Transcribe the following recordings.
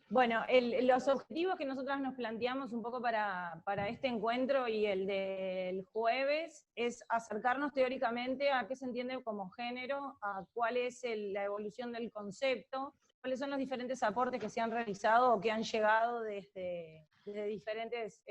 Bueno, los objetivos que nosotras nos planteamos un poco para este encuentro y el del jueves es acercarnos teóricamente a qué se entiende como género, a cuál es la evolución del concepto, cuáles son los diferentes aportes que se han realizado o que han llegado desde diferentes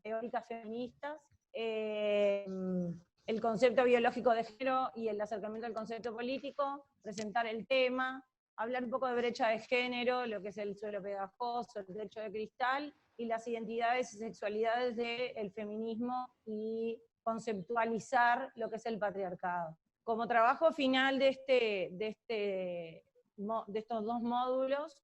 teóricas feministas, el concepto biológico de género y el acercamiento al concepto político, presentar el tema, hablar un poco de brecha de género, lo que es el suelo pegajoso, el techo de cristal, y las identidades y sexualidades del feminismo y conceptualizar lo que es el patriarcado. Como trabajo final de estos dos módulos,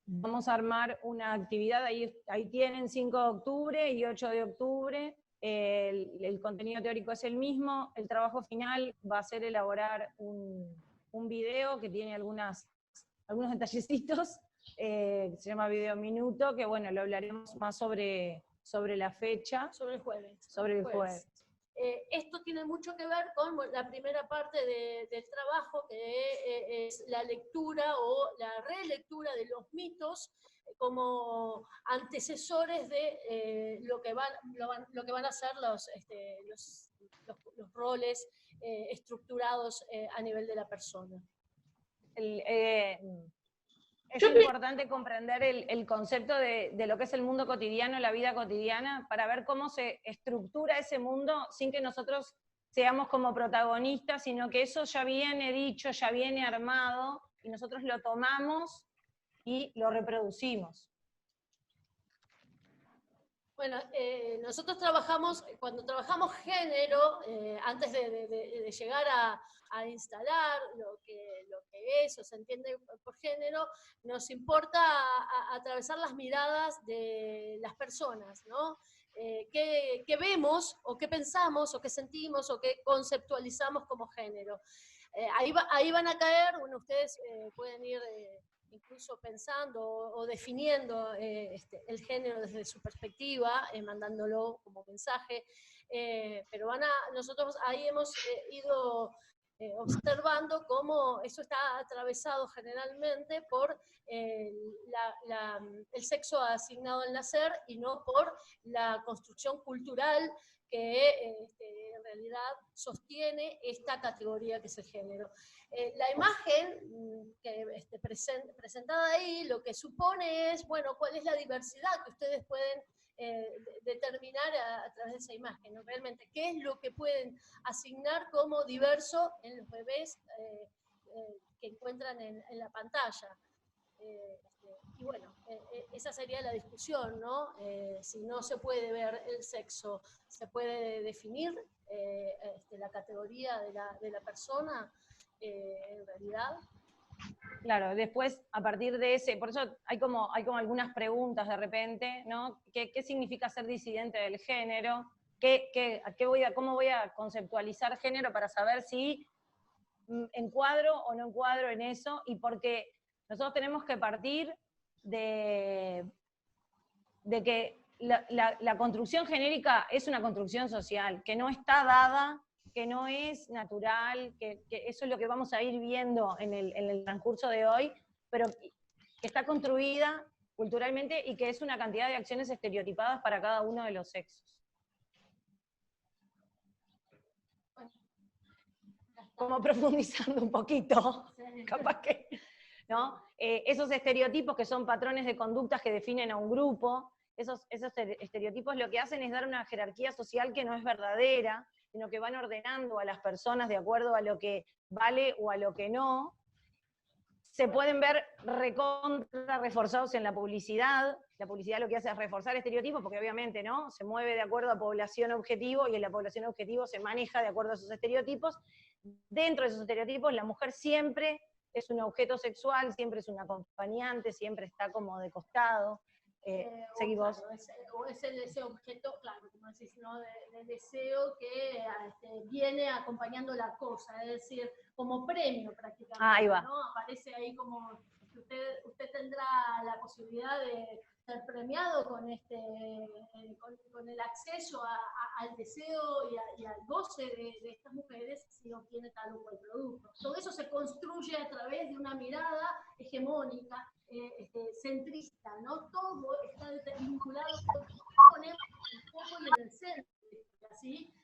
vamos a armar una actividad, ahí tienen 5 de octubre y 8 de octubre, el contenido teórico es el mismo, el trabajo final va a ser elaborar un video que tiene algunos detallecitos, se llama Video Minuto, que bueno, lo hablaremos más sobre la fecha. Sobre el jueves. Sobre el jueves. Esto tiene mucho que ver con la primera parte del trabajo, que es la lectura o la relectura de los mitos como antecesores de lo que van a ser los roles estructurados a nivel de la persona. Es importante comprender el concepto de lo que es el mundo cotidiano, la vida cotidiana, para ver cómo se estructura ese mundo sin que nosotros seamos como protagonistas, sino que eso ya viene dicho, ya viene armado, y nosotros lo tomamos y lo reproducimos. Bueno, nosotros cuando trabajamos género, antes de llegar a instalar lo que es o se entiende por género, nos importa atravesar las miradas de las personas, ¿no? ¿Qué vemos o qué pensamos o qué sentimos o qué conceptualizamos como género? Ahí van a caer, bueno, ustedes pueden ir incluso pensando o definiendo el género desde su perspectiva, mandándolo como mensaje, pero nosotros ahí hemos ido observando cómo eso está atravesado generalmente por el sexo asignado al nacer y no por la construcción cultural que en realidad sostiene esta categoría que es el género. La imagen presentada ahí lo que supone es, bueno, cuál es la diversidad que ustedes pueden determinar a través de esa imagen, ¿no? Realmente, ¿qué es lo que pueden asignar como diverso en los bebés que encuentran en la pantalla? Y bueno, esa sería la discusión, ¿no? Si no se puede ver el sexo, ¿se puede definir la categoría de la persona en realidad? Claro, después, a partir de ese, por eso hay como algunas preguntas de repente, ¿no? ¿Qué significa ser disidente del género? ¿Cómo voy a conceptualizar género para saber si encuadro o no encuadro en eso? Y porque nosotros tenemos que partir de que la construcción genérica es una construcción social, que no está dada, que no es natural, que eso es lo que vamos a ir viendo en el transcurso de hoy, pero que está construida culturalmente y que es una cantidad de acciones estereotipadas para cada uno de los sexos. Como profundizando un poquito, capaz que, ¿no? Esos estereotipos que son patrones de conductas que definen a un grupo, esos estereotipos lo que hacen es dar una jerarquía social que no es verdadera, sino que van ordenando a las personas de acuerdo a lo que vale o a lo que no. Se pueden ver recontra reforzados en la publicidad. La publicidad lo que hace es reforzar estereotipos, porque obviamente, ¿no? Se mueve de acuerdo a población objetivo, y en la población objetivo se maneja de acuerdo a esos estereotipos. Dentro de esos estereotipos, la mujer siempre es un objeto sexual, siempre es un acompañante, siempre está como de costado. Seguí vos. Claro, o es ese objeto, claro, como decís, ¿no? de deseo que viene acompañando la cosa, es decir, como premio prácticamente, ahí va. ¿no? Aparece ahí como usted tendrá la posibilidad de ser premiado con, con el acceso al deseo y al goce de estas mujeres si obtiene tal o cual producto. Todo eso se construye a través de una mirada hegemónica, centrista, ¿no? Todo está vinculado, ponemos el foco y en el centro, ¿sí?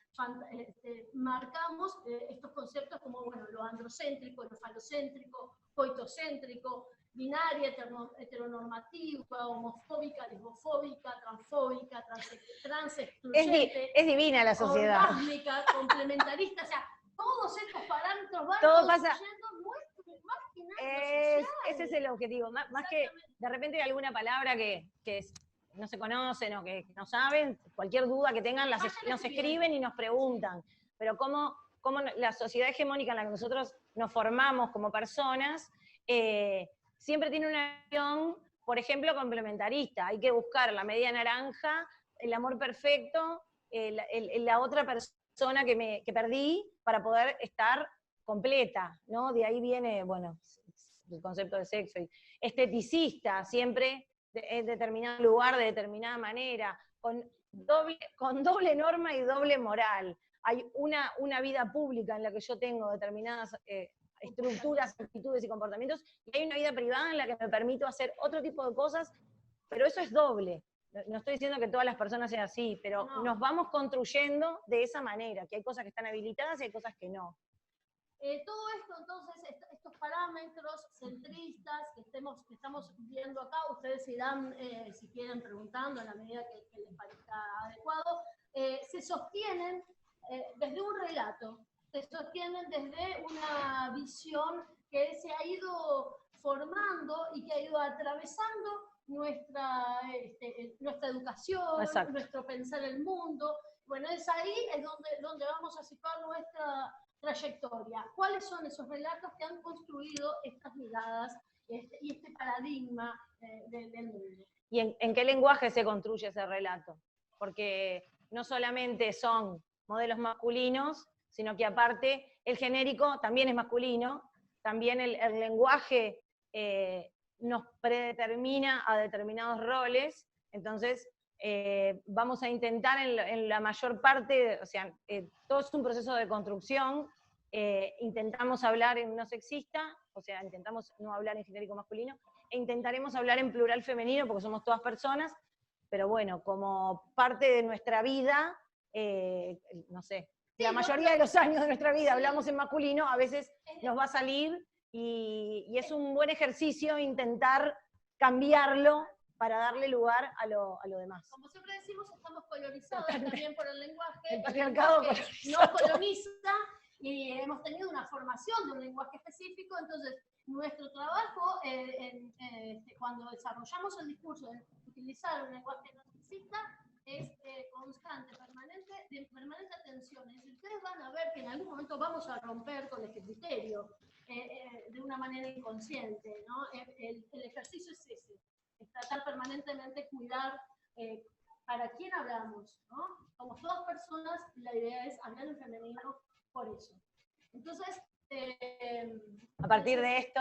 Marcamos estos conceptos como, bueno, lo androcéntrico, lo falocéntrico, coitocéntrico, binaria, heteronormativa, homofóbica, lesbofóbica, transfóbica, transexcluyente. Es divina la sociedad. Orgásmica, complementarista, o sea, todos estos parámetros van construyendo más que nada ese es el objetivo, más que de repente alguna palabra que no se conocen o que no saben, cualquier duda que tengan nos escriben y nos preguntan. Pero cómo la sociedad hegemónica en la que nosotros nos formamos como personas siempre tiene una visión, por ejemplo, complementarista. Hay que buscar la media naranja, el amor perfecto, la otra persona que perdí para poder estar completa, ¿no? De ahí viene, bueno, el concepto de sexo. Esteticista, siempre en determinado lugar, de determinada manera, con doble norma y doble moral. Hay una vida pública en la que yo tengo determinadas estructuras, actitudes y comportamientos, y hay una vida privada en la que me permito hacer otro tipo de cosas, pero eso es doble. No estoy diciendo que todas las personas sean así, pero nos vamos construyendo de esa manera, que hay cosas que están habilitadas y hay cosas que no. Todo esto, entonces, estos parámetros centristas que estamos viendo acá, ustedes irán, si quieren, preguntando en la medida que les parezca adecuado, se sostienen desde un relato, se sostienen desde una visión que se ha ido formando y que ha ido atravesando nuestra educación, exacto, nuestro pensar el mundo. Bueno, es ahí donde vamos a situar nuestra trayectoria. ¿Cuáles son esos relatos que han construido estas miradas y este paradigma del mundo? ¿Y en qué lenguaje se construye ese relato? Porque no solamente son modelos masculinos, sino que aparte el genérico también es masculino, también el lenguaje nos predetermina a determinados roles, entonces vamos a intentar en la mayor parte, o sea, todo es un proceso de construcción, intentamos hablar en no sexista, o sea, intentamos no hablar en genérico masculino, e intentaremos hablar en plural femenino, porque somos todas personas, pero bueno, como parte de nuestra vida, no sé, la mayoría de los años de nuestra vida hablamos en masculino, a veces nos va a salir, y es un buen ejercicio intentar cambiarlo para darle lugar a lo demás. Como siempre decimos, estamos colonizados también por el lenguaje. El patriarcado nos coloniza y hemos tenido una formación de un lenguaje específico, entonces nuestro trabajo, cuando desarrollamos el discurso de utilizar un lenguaje narcisista, es constante, de permanente atención. Es decir, ustedes van a ver que en algún momento vamos a romper con este criterio de una manera inconsciente, ¿no? El ejercicio es ese, es tratar permanentemente cuidar para quién hablamos, ¿no? Somos todas personas, la idea es hablar en femenino por eso. Entonces, a partir de esto,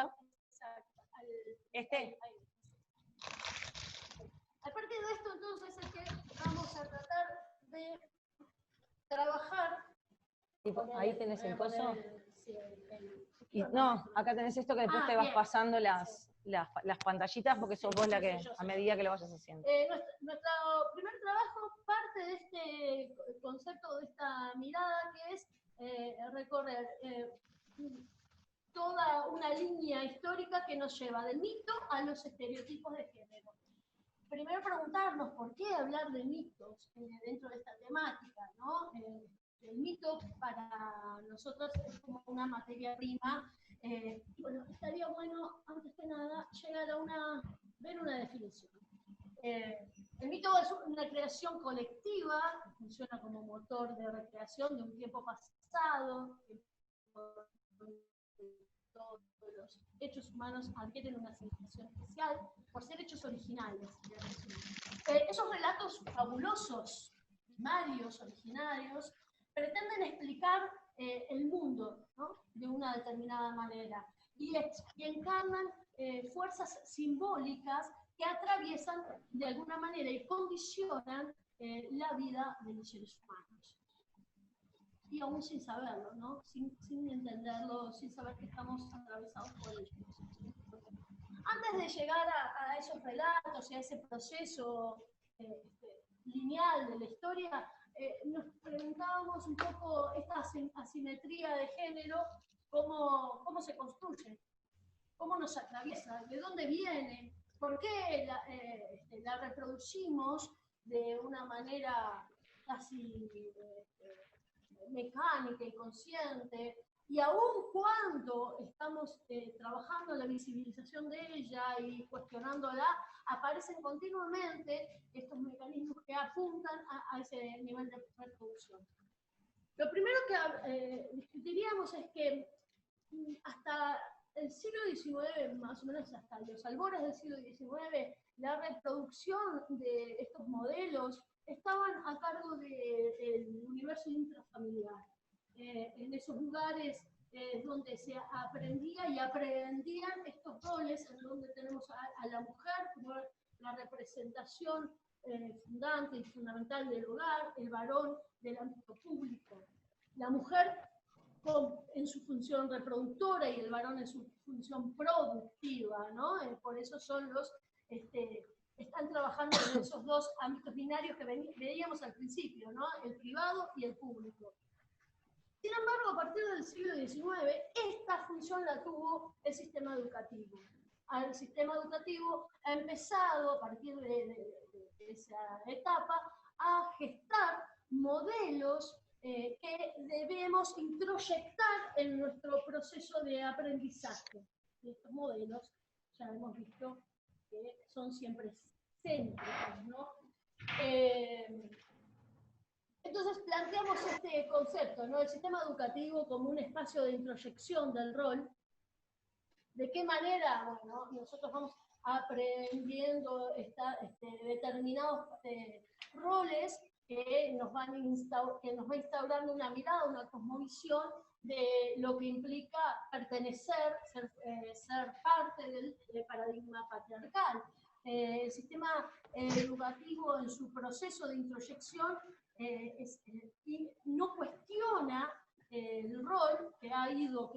a partir de esto, entonces, es que vamos a tratar de trabajar. Ahí tenés el coso. No, acá tenés esto que después te vas pasando las pantallitas, porque sos vos la que, a medida que lo vayas haciendo. Nuestro primer trabajo parte de este concepto, de esta mirada, que es recorrer toda una línea histórica que nos lleva del mito a los estereotipos de género. Primero preguntarnos por qué hablar de mitos dentro de esta temática, ¿no? El mito para nosotros es como una materia prima. Bueno, estaría bueno, antes que nada, llegar a ver una definición. El mito es una creación colectiva, funciona como motor de recreación de un tiempo pasado. Todos los hechos humanos adquieren una significación especial por ser hechos originales. Esos relatos fabulosos, primarios, originarios, pretenden explicar el mundo, ¿no? De una determinada manera. Y encarnan fuerzas simbólicas que atraviesan de alguna manera y condicionan la vida de los seres humanos. Y aún sin saberlo, ¿no? Sin entenderlo, sin saber que estamos atravesados por ellos. Antes de llegar a esos relatos y a ese proceso lineal de la historia, nos preguntábamos un poco esta asimetría de género, cómo se construye, cómo nos atraviesa, de dónde viene, por qué la reproducimos de una manera casi mecánica y consciente, y aun cuando estamos trabajando la visibilización de ella y cuestionándola, aparecen continuamente estos mecanismos que apuntan a ese nivel de reproducción. Lo primero que discutiríamos es que hasta el siglo XIX, más o menos hasta los albores del siglo XIX, la reproducción de estos modelos estaban a cargo del universo intrafamiliar. En esos lugares donde se aprendía y aprendían estos roles, en donde tenemos a la mujer como la representación fundante y fundamental del hogar, el varón del ámbito público. La mujer en su función reproductora y el varón en su función productiva, ¿no? Por eso son los, están trabajando en esos dos ámbitos binarios que veíamos al principio, ¿no? El privado y el público. Sin embargo, a partir del siglo XIX, esta función la tuvo el sistema educativo. El sistema educativo ha empezado, a partir de esa etapa, a gestar modelos que debemos introyectar en nuestro proceso de aprendizaje. Y estos modelos, ya hemos visto que son siempre céntricos, ¿no? Entonces planteamos este concepto, ¿no? El sistema educativo como un espacio de introyección del rol. ¿De qué manera? Bueno, nosotros vamos aprendiendo determinados roles que nos va instaurando una mirada, una cosmovisión de lo que implica pertenecer, ser parte del paradigma patriarcal. El sistema educativo en su proceso de introyección no cuestiona el rol que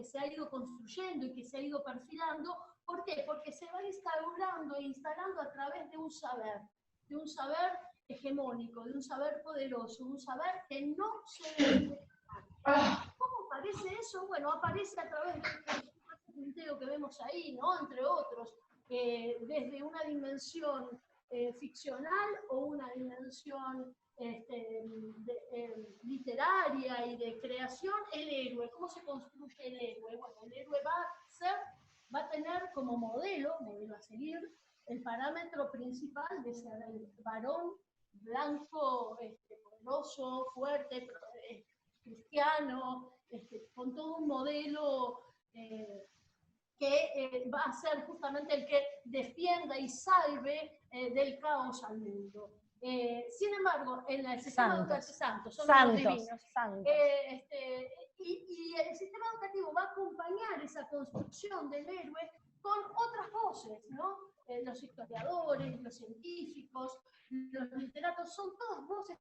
se ha ido construyendo y que se ha ido perfilando. ¿Por qué? Porque se va instaurando e instalando a través de un saber hegemónico, de un saber poderoso, un saber que no se debe. ¿Cómo aparece eso? Bueno, aparece a través del punteo que vemos ahí, ¿no? Entre otros, desde una dimensión ficcional o una dimensión literaria y de creación, el héroe. ¿Cómo se construye el héroe? Bueno, el héroe va a tener como modelo a seguir, el parámetro principal de ser el varón blanco, poderoso, fuerte, cristiano, con todo un modelo que va a ser justamente el que defienda y salve del caos al mundo. Sin embargo, en el sistema educativo, santos, son los divinos. Y el sistema educativo va a acompañar esa construcción del héroe con otras voces, ¿no? Los historiadores, los científicos, los literatos, son todas voces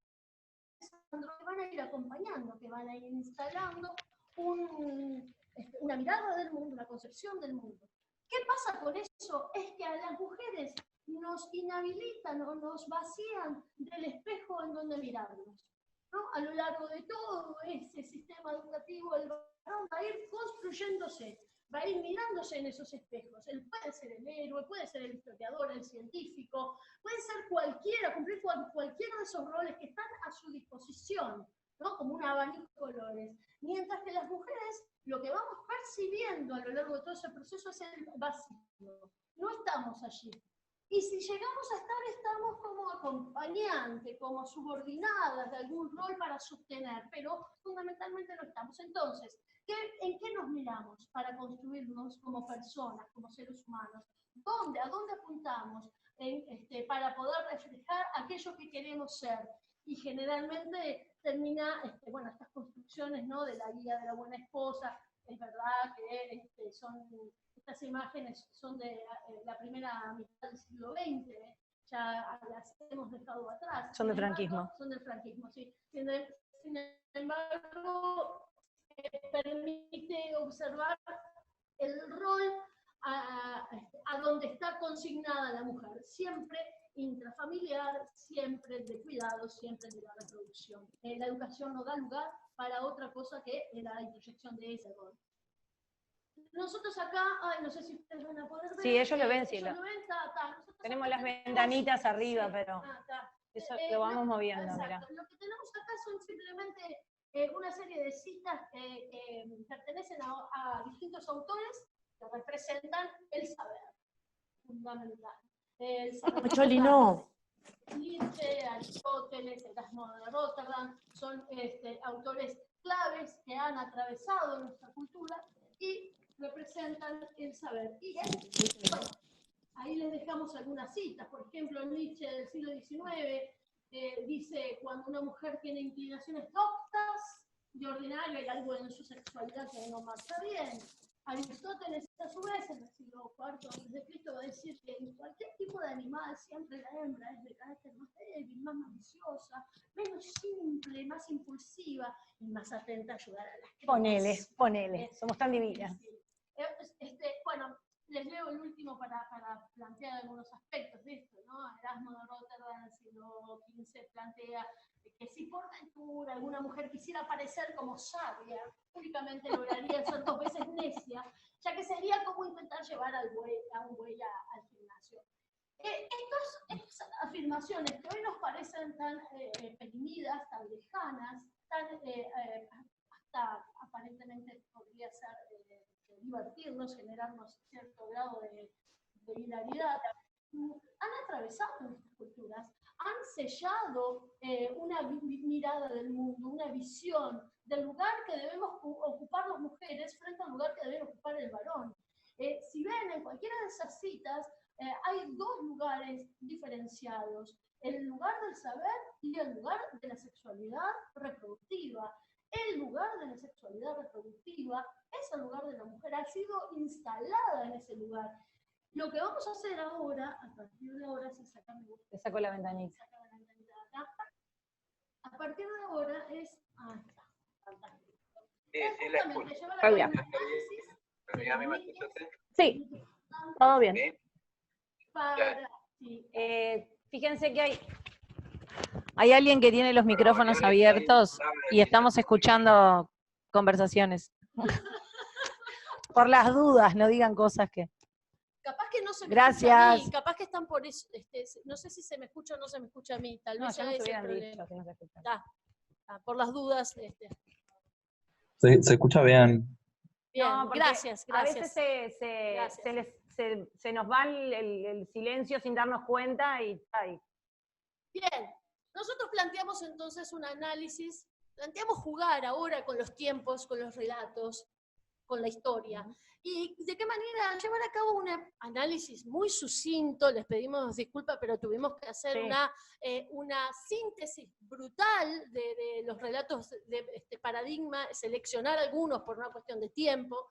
que van a ir acompañando, que van a ir instalando una mirada del mundo, una concepción del mundo. ¿Qué pasa con eso? Es que a las mujeres nos inhabilitan o nos vacían del espejo en donde mirarnos, ¿no? A lo largo de todo ese sistema educativo, el varón va a ir construyéndose, va a ir mirándose en esos espejos. Él puede ser el héroe, puede ser el historiador, el científico, puede ser cualquiera, cumplir cualquiera de esos roles que están a su disposición, ¿no? Como un abanico de colores. Mientras que las mujeres, lo que vamos percibiendo a lo largo de todo ese proceso es el vacío. No estamos allí. Y si llegamos a estar, estamos como acompañantes, como subordinadas de algún rol para sostener, pero fundamentalmente no estamos. Entonces, ¿en qué nos miramos para construirnos como personas, como seres humanos? ¿A dónde apuntamos para poder reflejar aquello que queremos ser? Y generalmente termina, bueno, estas construcciones, ¿no?, de la guía de la buena esposa. Es verdad que estas imágenes son de la primera mitad del siglo XX, ya las hemos dejado atrás. Son del franquismo. Son del franquismo, sí. Sin embargo, permite observar el rol a donde está consignada la mujer, siempre intrafamiliar, siempre de cuidado, siempre de la reproducción. La educación no da lugar para otra cosa que la introyección de ese rol. Nosotros acá, no sé si ustedes van a poder ver. Sí, ellos lo ven, sí. Ellos lo ven, tenemos las ventanitas arriba, sí, pero eso lo vamos moviendo, exacto. Mira. Lo que tenemos acá son simplemente una serie de citas que pertenecen a distintos autores que representan el saber fundamental. Choli, no. Nietzsche, Aristóteles, Erasmo de Rotterdam, son autores claves que han atravesado nuestra cultura y representan el saber. Y bueno, ahí les dejamos algunas citas. Por ejemplo, Nietzsche del siglo XIX dice: cuando una mujer tiene inclinaciones doctas, de ordinario hay algo en su sexualidad que no marcha bien. Aristóteles, a su vez, en el siglo IV a.C., va a decir que en cualquier tipo de animal siempre la hembra es de carácter más débil, más maliciosa, menos simple, más impulsiva y más atenta a ayudar a las crías. Ponele, somos tan divinas. Bueno, les leo el último para plantear algunos aspectos de esto, ¿no? Erasmo de Rotterdam, del siglo XV, plantea que si por ventura alguna mujer quisiera parecer como sabia, únicamente lograría ser 2 veces necia, ya que sería como intentar llevar a un buey al gimnasio. Estas afirmaciones que hoy nos parecen tan perimidas, tan lejanas, hasta aparentemente podría ser divertirnos, generarnos cierto grado de hilaridad, han atravesado nuestras culturas, han sellado una mirada del mundo, una visión del lugar que debemos ocupar las mujeres frente al lugar que debe ocupar el varón. Si ven, en cualquiera de esas citas hay 2 lugares diferenciados: el lugar del saber y el lugar de la sexualidad reproductiva. El lugar de la sexualidad reproductiva es el lugar de la mujer, ha sido instalada en ese lugar. Lo que vamos a hacer ahora, a partir de ahora, si sacamos... Te saco la ventanita. Saca la ventanita de acá. A partir de ahora es... está, fantástico. Es justamente llevar a cabo un análisis. Sí, todo bien. Fíjense que hay alguien que tiene los micrófonos abiertos y estamos escuchando conversaciones. Por las dudas, no digan cosas que... Capaz que no se me Gracias. escucha a mí, capaz que están por eso, no sé si se me escucha o no se me escucha a mí, tal vez ya no no es se el problema. dicho que no se escucha. Por las dudas. Se escucha bien. Bien, No, gracias. A veces se nos va el silencio sin darnos cuenta y... Bien, nosotros planteamos entonces un análisis, planteamos jugar ahora con los tiempos, con los relatos, con la historia. Y de qué manera llevar a cabo un análisis muy sucinto. Les pedimos disculpas, pero tuvimos que hacer una síntesis brutal de los relatos de este paradigma, seleccionar algunos por una cuestión de tiempo.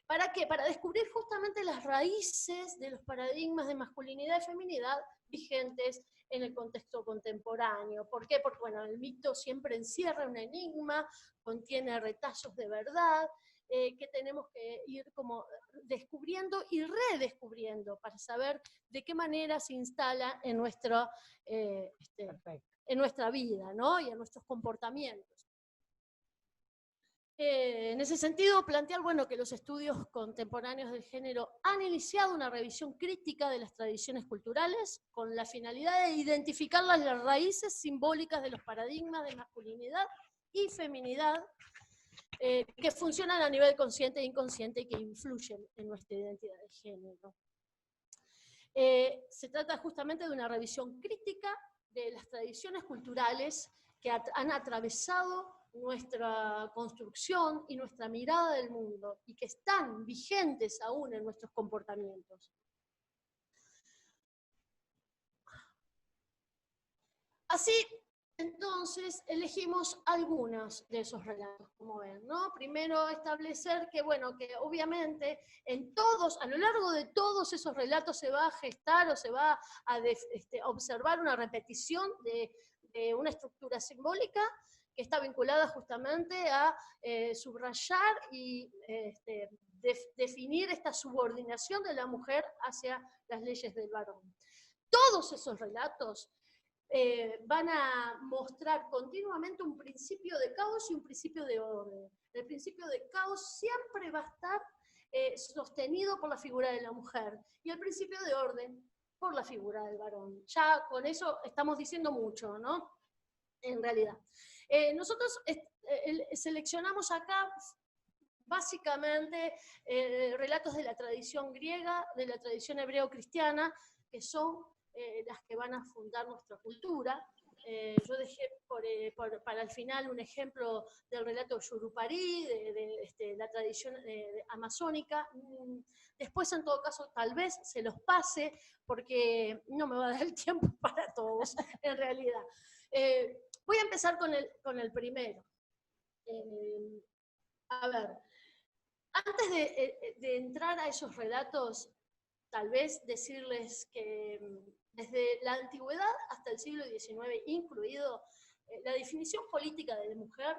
¿Para qué? Para descubrir justamente las raíces de los paradigmas de masculinidad y feminidad vigentes en el contexto contemporáneo. ¿Por qué? Porque bueno, el mito siempre encierra un enigma, contiene retazos de verdad, que tenemos que ir como descubriendo y redescubriendo para saber de qué manera se instala en nuestra vida, ¿no? Y en nuestros comportamientos. En ese sentido, plantear que los estudios contemporáneos del género han iniciado una revisión crítica de las tradiciones culturales con la finalidad de identificar las raíces simbólicas de los paradigmas de masculinidad y feminidad que funcionan a nivel consciente e inconsciente y que influyen en nuestra identidad de género. Se trata justamente de una revisión crítica de las tradiciones culturales que han atravesado nuestra construcción y nuestra mirada del mundo y que están vigentes aún en nuestros comportamientos. Así, Entonces, elegimos algunos de esos relatos, como ven, ¿no? Primero establecer que, bueno, que obviamente a lo largo de todos esos relatos se va a gestar o se va a observar una repetición de una estructura simbólica que está vinculada justamente a subrayar y definir esta subordinación de la mujer hacia las leyes del varón. Todos esos relatos van a mostrar continuamente un principio de caos y un principio de orden. El principio de caos siempre va a estar sostenido por la figura de la mujer y el principio de orden por la figura del varón. Ya con eso estamos diciendo mucho, ¿no? En realidad. Nosotros seleccionamos acá básicamente relatos de la tradición griega, de la tradición hebreo-cristiana, que son las que van a fundar nuestra cultura. Yo dejé para el final un ejemplo del relato Yurupari, de la tradición amazónica. Después, en todo caso, tal vez se los pase, porque no me va a dar el tiempo para todos, en realidad. Voy a empezar con el primero. A ver, antes de entrar a esos relatos, tal vez decirles que desde la antigüedad hasta el siglo XIX incluido, la definición política de la mujer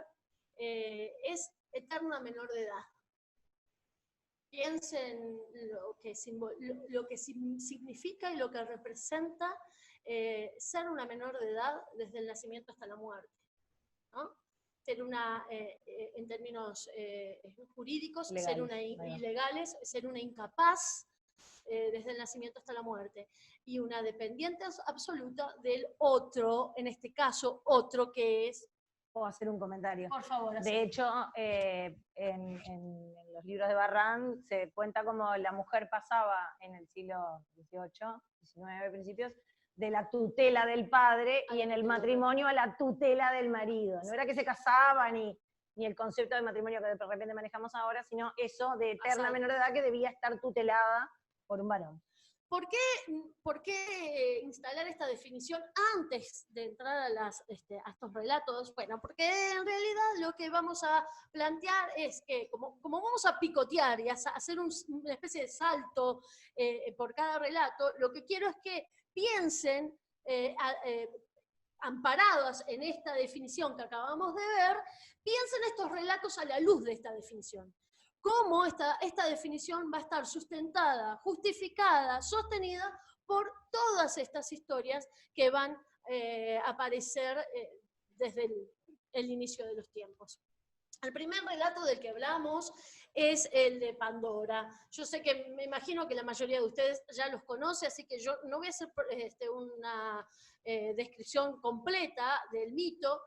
es eterna menor de edad. Piensen lo que significa y lo que representa ser una menor de edad desde el nacimiento hasta la muerte, ¿no? Ser una, en términos jurídicos, ser una ilegales, ser una incapaz, desde el nacimiento hasta la muerte, y una dependiente absoluta del otro, en este caso, otro que es... ¿Puedo hacer un comentario? Por favor. De hecho, en los libros de Barran se cuenta como la mujer pasaba en el siglo XVIII, XIX principios, de la tutela del padre y en el matrimonio a la tutela del marido. No era que se casaban ni el concepto de matrimonio que de repente manejamos ahora, sino eso de eterna menor de edad que debía estar tutelada por un varón. ¿Por qué instalar esta definición antes de entrar a estos relatos? Bueno, porque en realidad lo que vamos a plantear es que, como vamos a picotear y a hacer una especie de salto por cada relato, lo que quiero es que piensen, amparados en esta definición que acabamos de ver, piensen estos relatos a la luz de esta definición. Cómo esta definición va a estar sustentada, justificada, sostenida por todas estas historias que van a aparecer desde el inicio de los tiempos. El primer relato del que hablamos es el de Pandora. Yo sé que, me imagino que la mayoría de ustedes ya los conoce, así que yo no voy a hacer una descripción completa del mito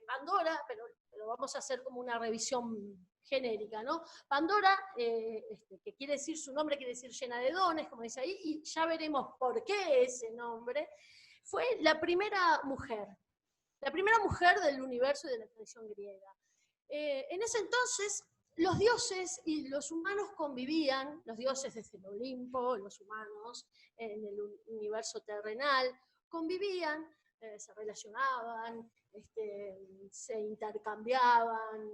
Pandora, pero vamos a hacer como una revisión genérica, ¿no? Pandora, que quiere decir, su nombre quiere decir llena de dones, como dice ahí, y ya veremos por qué ese nombre, fue la primera mujer del universo y de la tradición griega. En ese entonces, los dioses y los humanos convivían, los dioses desde el Olimpo, los humanos en el universo terrenal, convivían, se relacionaban, se intercambiaban,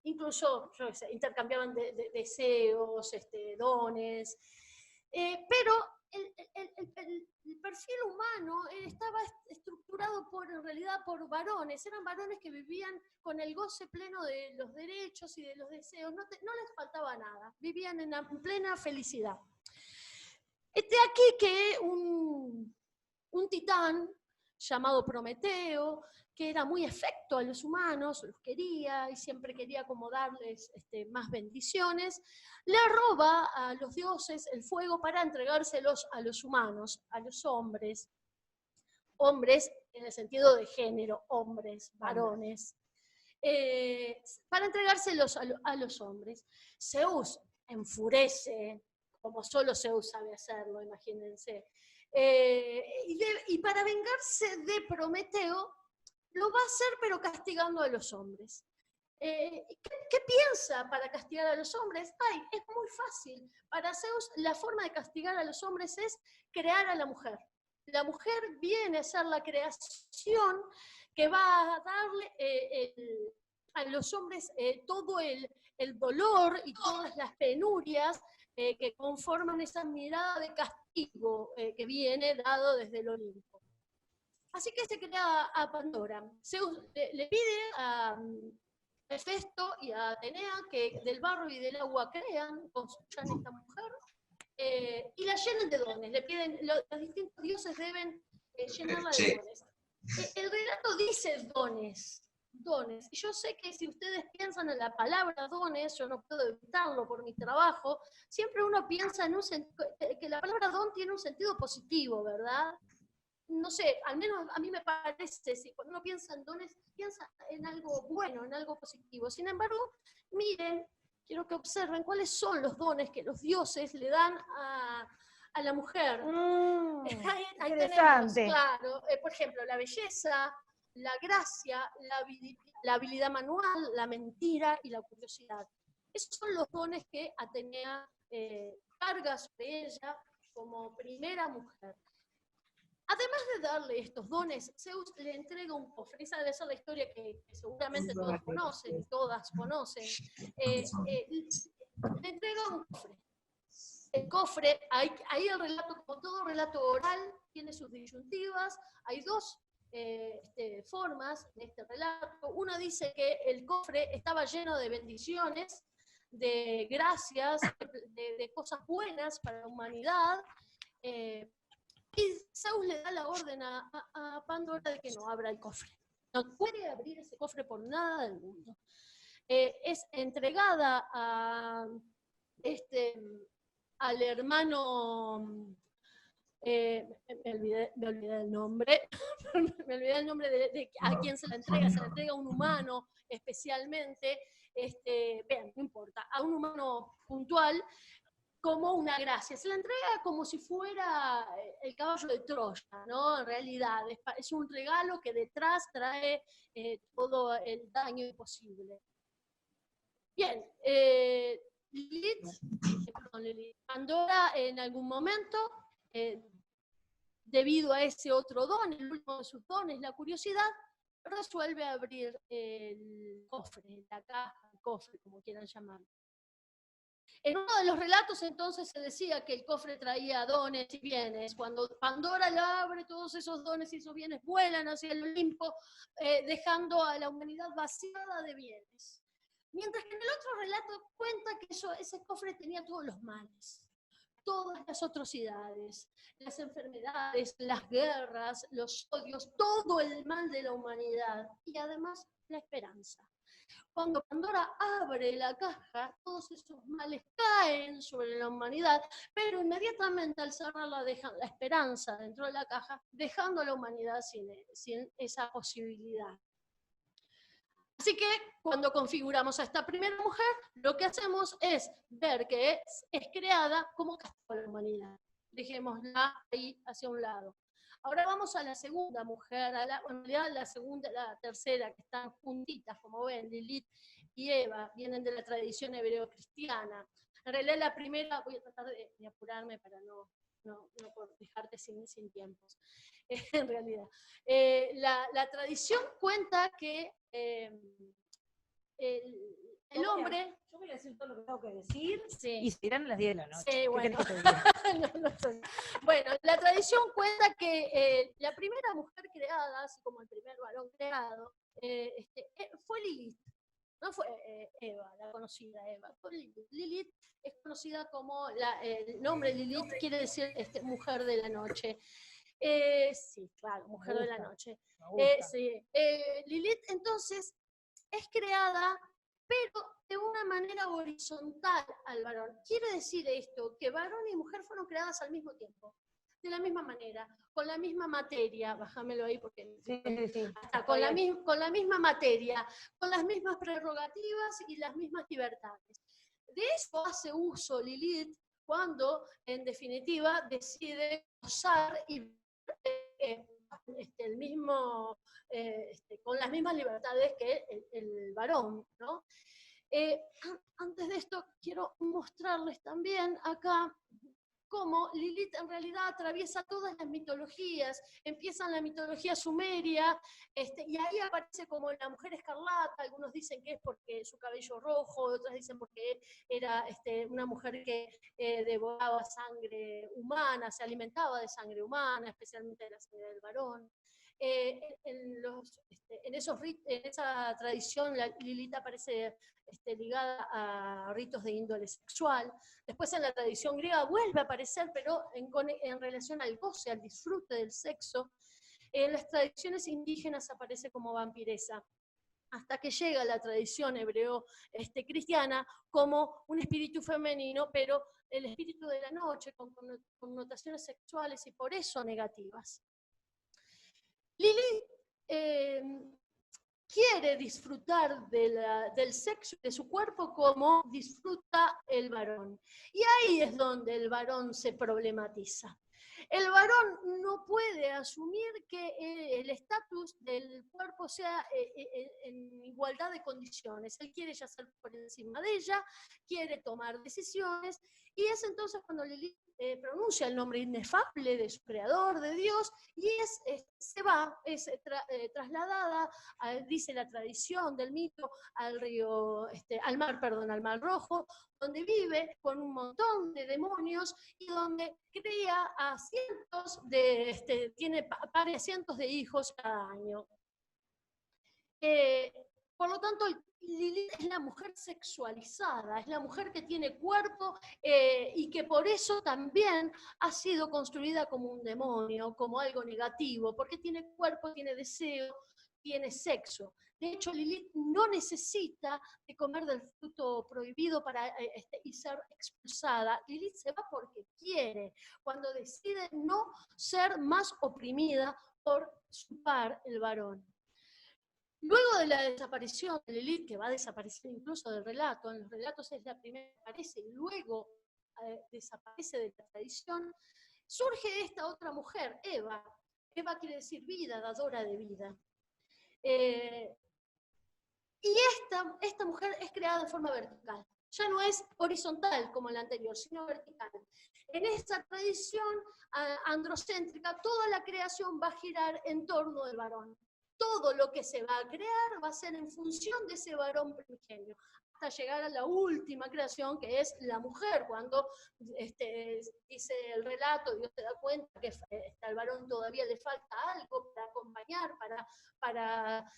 incluso intercambiaban deseos, dones, pero el perfil humano estaba estructurado en realidad por varones, eran varones que vivían con el goce pleno de los derechos y de los deseos, no les faltaba nada, vivían en plena felicidad. Aquí que un titán llamado Prometeo, que era muy afecto a los humanos, los quería y siempre quería como darles más bendiciones, le roba a los dioses el fuego para entregárselos a los humanos, a los hombres en el sentido de género, hombres, varones, para entregárselos a los hombres. Zeus enfurece, como solo Zeus sabe hacerlo, imagínense, y para vengarse de Prometeo, lo va a hacer pero castigando a los hombres. ¿Qué piensa para castigar a los hombres? Es muy fácil. Para Zeus la forma de castigar a los hombres es crear a la mujer. La mujer viene a ser la creación que va a darle a los hombres todo el dolor y todas las penurias que conforman esa mirada de castigo que viene dado desde el Olimpo. Así que se crea a Pandora. Zeus le pide a Hefesto y a Atenea que del barro y del agua crean, construyan esta mujer y la llenen de dones. Le piden, los distintos dioses deben llenarla de dones. El relato dice dones. Dones. Y yo sé que si ustedes piensan en la palabra dones, yo no puedo evitarlo por mi trabajo, siempre uno piensa en que la palabra don tiene un sentido positivo, ¿verdad? No sé, al menos a mí me parece, si cuando uno piensa en dones, piensa en algo bueno, en algo positivo. Sin embargo, miren, quiero que observen cuáles son los dones que los dioses le dan a la mujer. Ahí tenemos, claro, por ejemplo, la belleza, la gracia, la habilidad manual, la mentira y la curiosidad. Esos son los dones que Atenea carga sobre ella como primera mujer. Además de darle estos dones, Zeus le entrega un cofre. Esa debe ser la historia que seguramente todos conocen, todas conocen. Le entrega un cofre. El cofre, ahí el relato, como todo relato oral, tiene sus disyuntivas. Hay dos formas en este relato. Una dice que el cofre estaba lleno de bendiciones, de gracias, de cosas buenas para la humanidad. Y Zeus le da la orden a Pandora de que no abra el cofre. No puede abrir ese cofre por nada del mundo. Es entregada al hermano, me olvidé el nombre, me olvidé el nombre de a quien se la entrega a un humano especialmente, vean, no importa, a un humano puntual, como una gracia. Se la entrega como si fuera el caballo de Troya, ¿no? En realidad, es un regalo que detrás trae todo el daño posible. Bien, Lilith, Pandora en algún momento, debido a ese otro don, el último de sus dones, la curiosidad, resuelve abrir el cofre, la caja, el cofre, como quieran llamarlo. En uno de los relatos entonces se decía que el cofre traía dones y bienes. Cuando Pandora la abre, todos esos dones y esos bienes vuelan hacia el Olimpo, dejando a la humanidad vaciada de bienes. Mientras que en el otro relato cuenta que ese cofre tenía todos los males, todas las atrocidades, las enfermedades, las guerras, los odios, todo el mal de la humanidad y además la esperanza. Cuando Pandora abre la caja, todos esos males caen sobre la humanidad, pero inmediatamente al cerrarla dejan la esperanza dentro de la caja, dejando a la humanidad sin esa posibilidad. Así que cuando configuramos a esta primera mujer, lo que hacemos es ver que es creada como castigo a la humanidad. Dejémosla ahí hacia un lado. Ahora vamos a la segunda mujer, en realidad la tercera, que están juntitas, como ven, Lilith y Eva, vienen de la tradición hebreo-cristiana. En realidad la primera, voy a tratar de apurarme para no dejarte sin tiempos. En realidad, la tradición cuenta que el hombre... Yo voy a decir todo lo que tengo que decir, sí, y se irán a las 10 de la noche. Sí, bueno. Bueno, la tradición cuenta que la primera mujer creada, así como el primer varón creado, fue Lilith. No fue Eva, la conocida Eva, fue Lilith. Lilith es conocida como, el nombre Lilith quiere decir mujer de la noche. Sí, claro, mujer de la noche. Sí. Lilith entonces es creada, pero de una manera horizontal al varón. Quiere decir esto, que varón y mujer fueron creadas al mismo tiempo, de la misma manera, con la misma materia, bájamelo ahí porque sí. Con la misma materia, con las mismas prerrogativas y las mismas libertades. De eso hace uso Lilith cuando, en definitiva, decide gozar y el mismo, con las mismas libertades que el varón, ¿no? Antes de esto, quiero mostrarles también acá cómo Lilith en realidad atraviesa todas las mitologías, empieza en la mitología sumeria, y ahí aparece como la mujer escarlata, algunos dicen que es porque su cabello rojo, otros dicen porque era una mujer que devoraba sangre humana, se alimentaba de sangre humana, especialmente de la sangre del varón. En esa tradición Lilith aparece ligada a ritos de índole sexual. Después en la tradición griega vuelve a aparecer, pero en relación al goce, al disfrute del sexo. En las tradiciones indígenas aparece como vampiresa, hasta que llega la tradición hebreo-cristiana como un espíritu femenino, pero el espíritu de la noche, con connotaciones sexuales y por eso negativas. Lilith quiere disfrutar del sexo y de su cuerpo como disfruta el varón. Y ahí es donde el varón se problematiza. El varón no puede asumir que el estatus del cuerpo sea en igualdad de condiciones. Él quiere yacer por encima de ella, quiere tomar decisiones, y es entonces cuando Lilith pronuncia el nombre inefable de su creador, de Dios, y se va, es trasladada, dice la tradición del mito, al mar Rojo, donde vive con un montón de demonios y donde cría a pare cientos de hijos cada año. Por lo tanto, Lilith es la mujer sexualizada, es la mujer que tiene cuerpo y que por eso también ha sido construida como un demonio, como algo negativo, porque tiene cuerpo, tiene deseo, tiene sexo. De hecho, Lilith no necesita de comer del fruto prohibido y ser expulsada. Lilith se va porque quiere, cuando decide no ser más oprimida por su par, el varón. Luego de la desaparición de Lilith, que va a desaparecer incluso del relato, en los relatos es la primera que aparece y luego desaparece de la tradición, surge esta otra mujer, Eva. Eva quiere decir vida, dadora de vida. Y esta mujer es creada de forma vertical. Ya no es horizontal como la anterior, sino vertical. En esta tradición androcéntrica, toda la creación va a girar en torno del varón. Todo lo que se va a crear va a ser en función de ese varón primigenio, hasta llegar a la última creación, que es la mujer. Cuando dice el relato, Dios se da cuenta que al varón todavía le falta algo para acompañar, para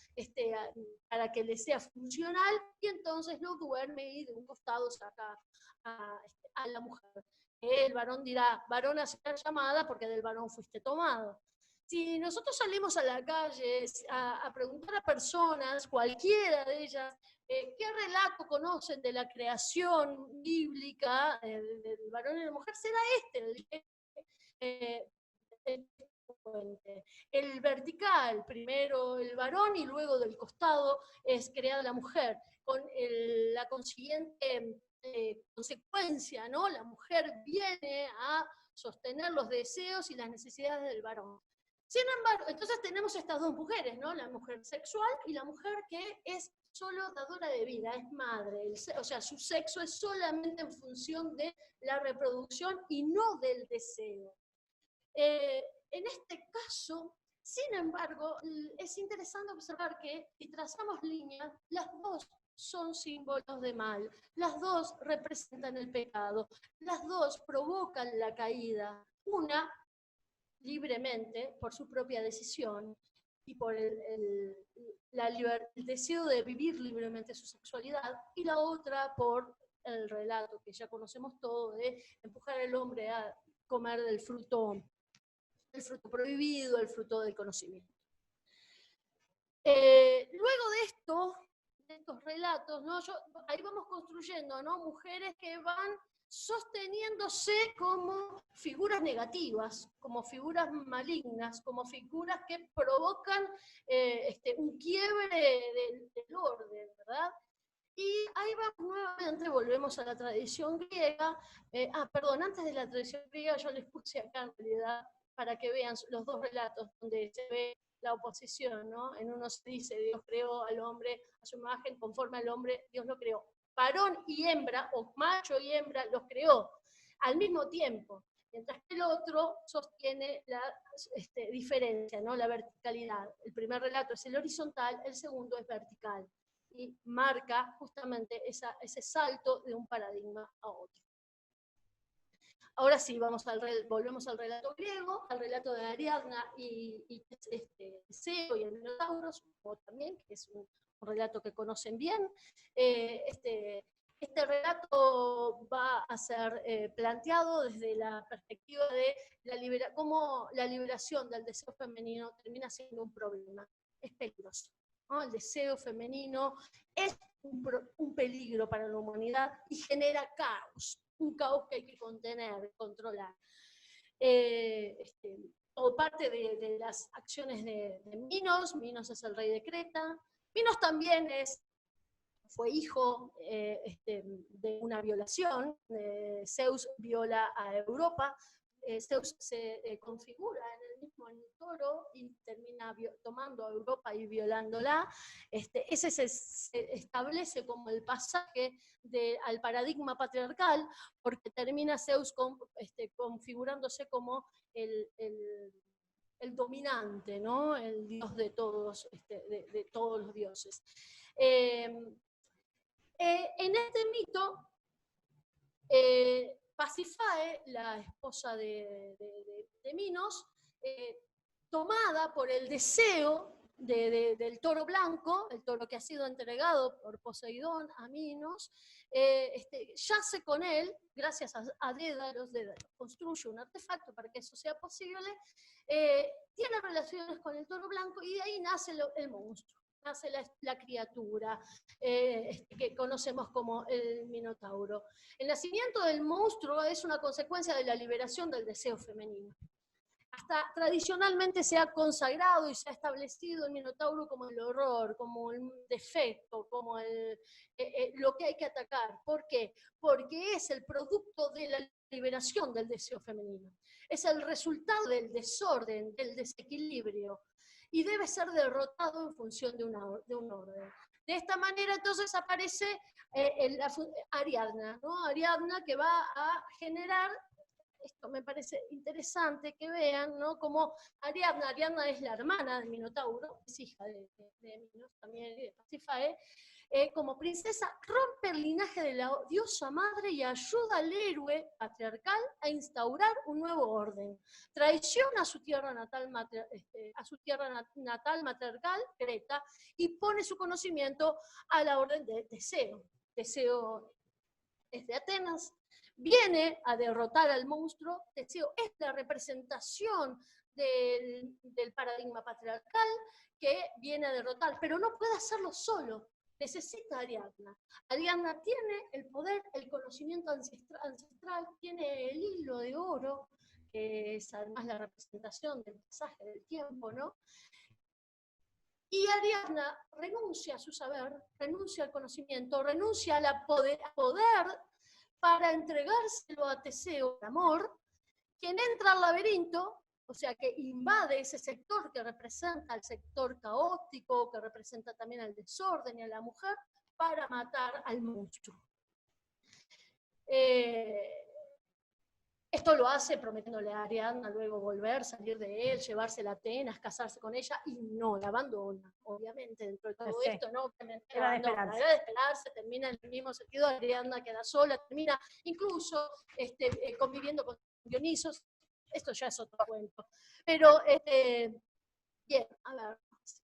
que le sea funcional, y entonces lo duerme y de un costado saca a la mujer. El varón dirá, varona será llamada porque del varón fuiste tomado. Si nosotros salimos a la calle a preguntar a personas, cualquiera de ellas, ¿qué relato conocen de la creación bíblica del varón y la mujer? Será el vertical, primero el varón y luego del costado es creada la mujer, con la consiguiente consecuencia, ¿no? La mujer viene a sostener los deseos y las necesidades del varón. Sin embargo, entonces tenemos estas dos mujeres, ¿no? La mujer sexual y la mujer que es solo dadora de vida, es madre, o sea, su sexo es solamente en función de la reproducción y no del deseo. En este caso, sin embargo, es interesante observar que si trazamos líneas, las dos son símbolos de mal, las dos representan el pecado, las dos provocan la caída, una libremente, por su propia decisión, y por el deseo de vivir libremente su sexualidad, y la otra por el relato que ya conocemos todo, de empujar al hombre a comer del fruto prohibido, el fruto del conocimiento. Luego de estos relatos, ¿no? Ahí vamos construyendo, ¿no? Mujeres que van sosteniéndose como figuras negativas, como figuras malignas, como figuras que provocan un quiebre del orden, ¿verdad? Y ahí vamos nuevamente, volvemos a la tradición griega. Antes de la tradición griega yo les puse acá en realidad para que vean los dos relatos donde se ve la oposición, ¿no? En uno se dice, Dios creó al hombre a su imagen, conforme al hombre Dios lo creó. Varón y hembra, o macho y hembra, los creó al mismo tiempo. mientras que el otro sostiene la diferencia, ¿no? La verticalidad. El primer relato es el horizontal, el segundo es vertical, y marca justamente ese salto de un paradigma a otro. Ahora sí, volvemos al relato griego, al relato de Ariadna y Teseo y el Minotauro, también, que es un relato que conocen bien. Este relato va a ser planteado desde la perspectiva de cómo la liberación del deseo femenino termina siendo un problema, es peligroso, ¿no? El deseo femenino es un peligro para la humanidad y genera caos, un caos que hay que contener, controlar. O parte de las acciones de Minos. Minos es el rey de Creta. Minos también fue hijo de una violación. Zeus viola a Europa. Zeus se configura en el mismo toro y termina tomando a Europa y violándola. Ese se establece como el pasaje al paradigma patriarcal, porque termina Zeus configurándose como el dominante, ¿no? El dios de todos, de todos los dioses. En este mito, Pasífae, la esposa de Minos, tomada por el deseo del toro blanco, el toro que ha sido entregado por Poseidón a Minos, yace con él, gracias a Dédalos. Dédalos construye un artefacto para que eso sea posible, tiene relaciones con el toro blanco y de ahí nace el monstruo, nace la criatura que conocemos como el Minotauro. El nacimiento del monstruo es una consecuencia de la liberación del deseo femenino. Hasta tradicionalmente se ha consagrado y se ha establecido el Minotauro como el horror, como el defecto, como lo que hay que atacar. ¿Por qué? Porque es el producto de la liberación del deseo femenino. Es el resultado del desorden, del desequilibrio, y debe ser derrotado en función de un orden. De esta manera entonces aparece Ariadna, ¿no? Ariadna, que va a generar, esto me parece interesante que vean, ¿no? Como Ariadna es la hermana de Minotauro, es hija de Minos, también de Pasífae, como princesa rompe el linaje de la diosa madre y ayuda al héroe patriarcal a instaurar un nuevo orden. Traiciona a su tierra natal, matriarcal, Creta, y pone su conocimiento a la orden de Teseo. Teseo es de Atenas, viene a derrotar al monstruo. Teseo es la representación del paradigma patriarcal que viene a derrotar, pero no puede hacerlo solo. Necesita a Ariadna. Ariadna tiene el poder, el conocimiento ancestral, tiene el hilo de oro, que es además la representación del pasaje del tiempo, ¿no? Y Ariadna renuncia a su saber, renuncia al conocimiento, renuncia a poder para entregárselo a Teseo, el amor, quien entra al laberinto, o sea, que invade ese sector que representa el sector caótico, que representa también el desorden y a la mujer, para matar al monstruo. Esto lo hace prometiéndole a Ariadna luego volver, salir de él, llevársela a Atenas, casarse con ella, y no, la abandona, obviamente, dentro de todo esto, ¿no? Era de esperarse, termina en el mismo sentido, Ariadna queda sola, termina incluso conviviendo con Dionisos. Esto ya es otro cuento. Pero, bien, a ver,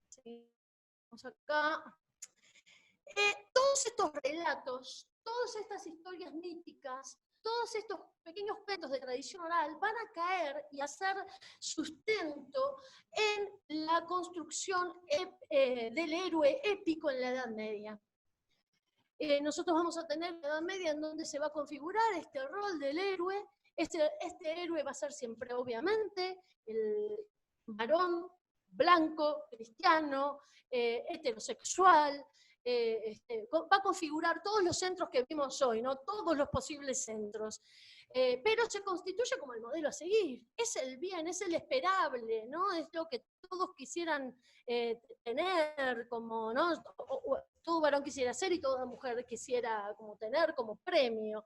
seguimos acá. Todos estos relatos, todas estas historias míticas, todos estos pequeños cuentos de tradición oral van a caer y hacer sustento en la construcción del héroe épico en la Edad Media. Nosotros vamos a tener la Edad Media en donde se va a configurar este rol del héroe. Este héroe va a ser siempre, obviamente, el varón blanco, cristiano, heterosexual. Va a configurar todos los centros que vimos hoy, ¿no? Todos los posibles centros. Pero se constituye como el modelo a seguir. Es el bien, es el esperable, ¿no? Es lo que todos quisieran tener, como, ¿no? Todo varón quisiera ser y toda mujer quisiera como tener como premio.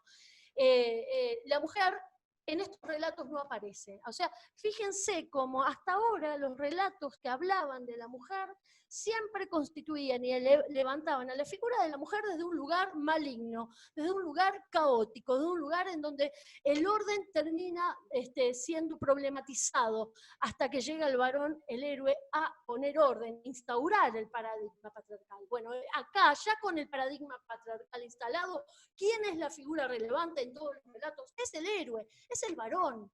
La mujer en estos relatos no aparece. O sea, fíjense cómo hasta ahora los relatos que hablaban de la mujer siempre constituían y levantaban a la figura de la mujer desde un lugar maligno, desde un lugar caótico, de un lugar en donde el orden termina siendo problematizado, hasta que llega el varón, el héroe, a poner orden, instaurar el paradigma patriarcal. Bueno, acá, ya con el paradigma patriarcal instalado, ¿quién es la figura relevante en todos los relatos? Es el héroe, es el varón.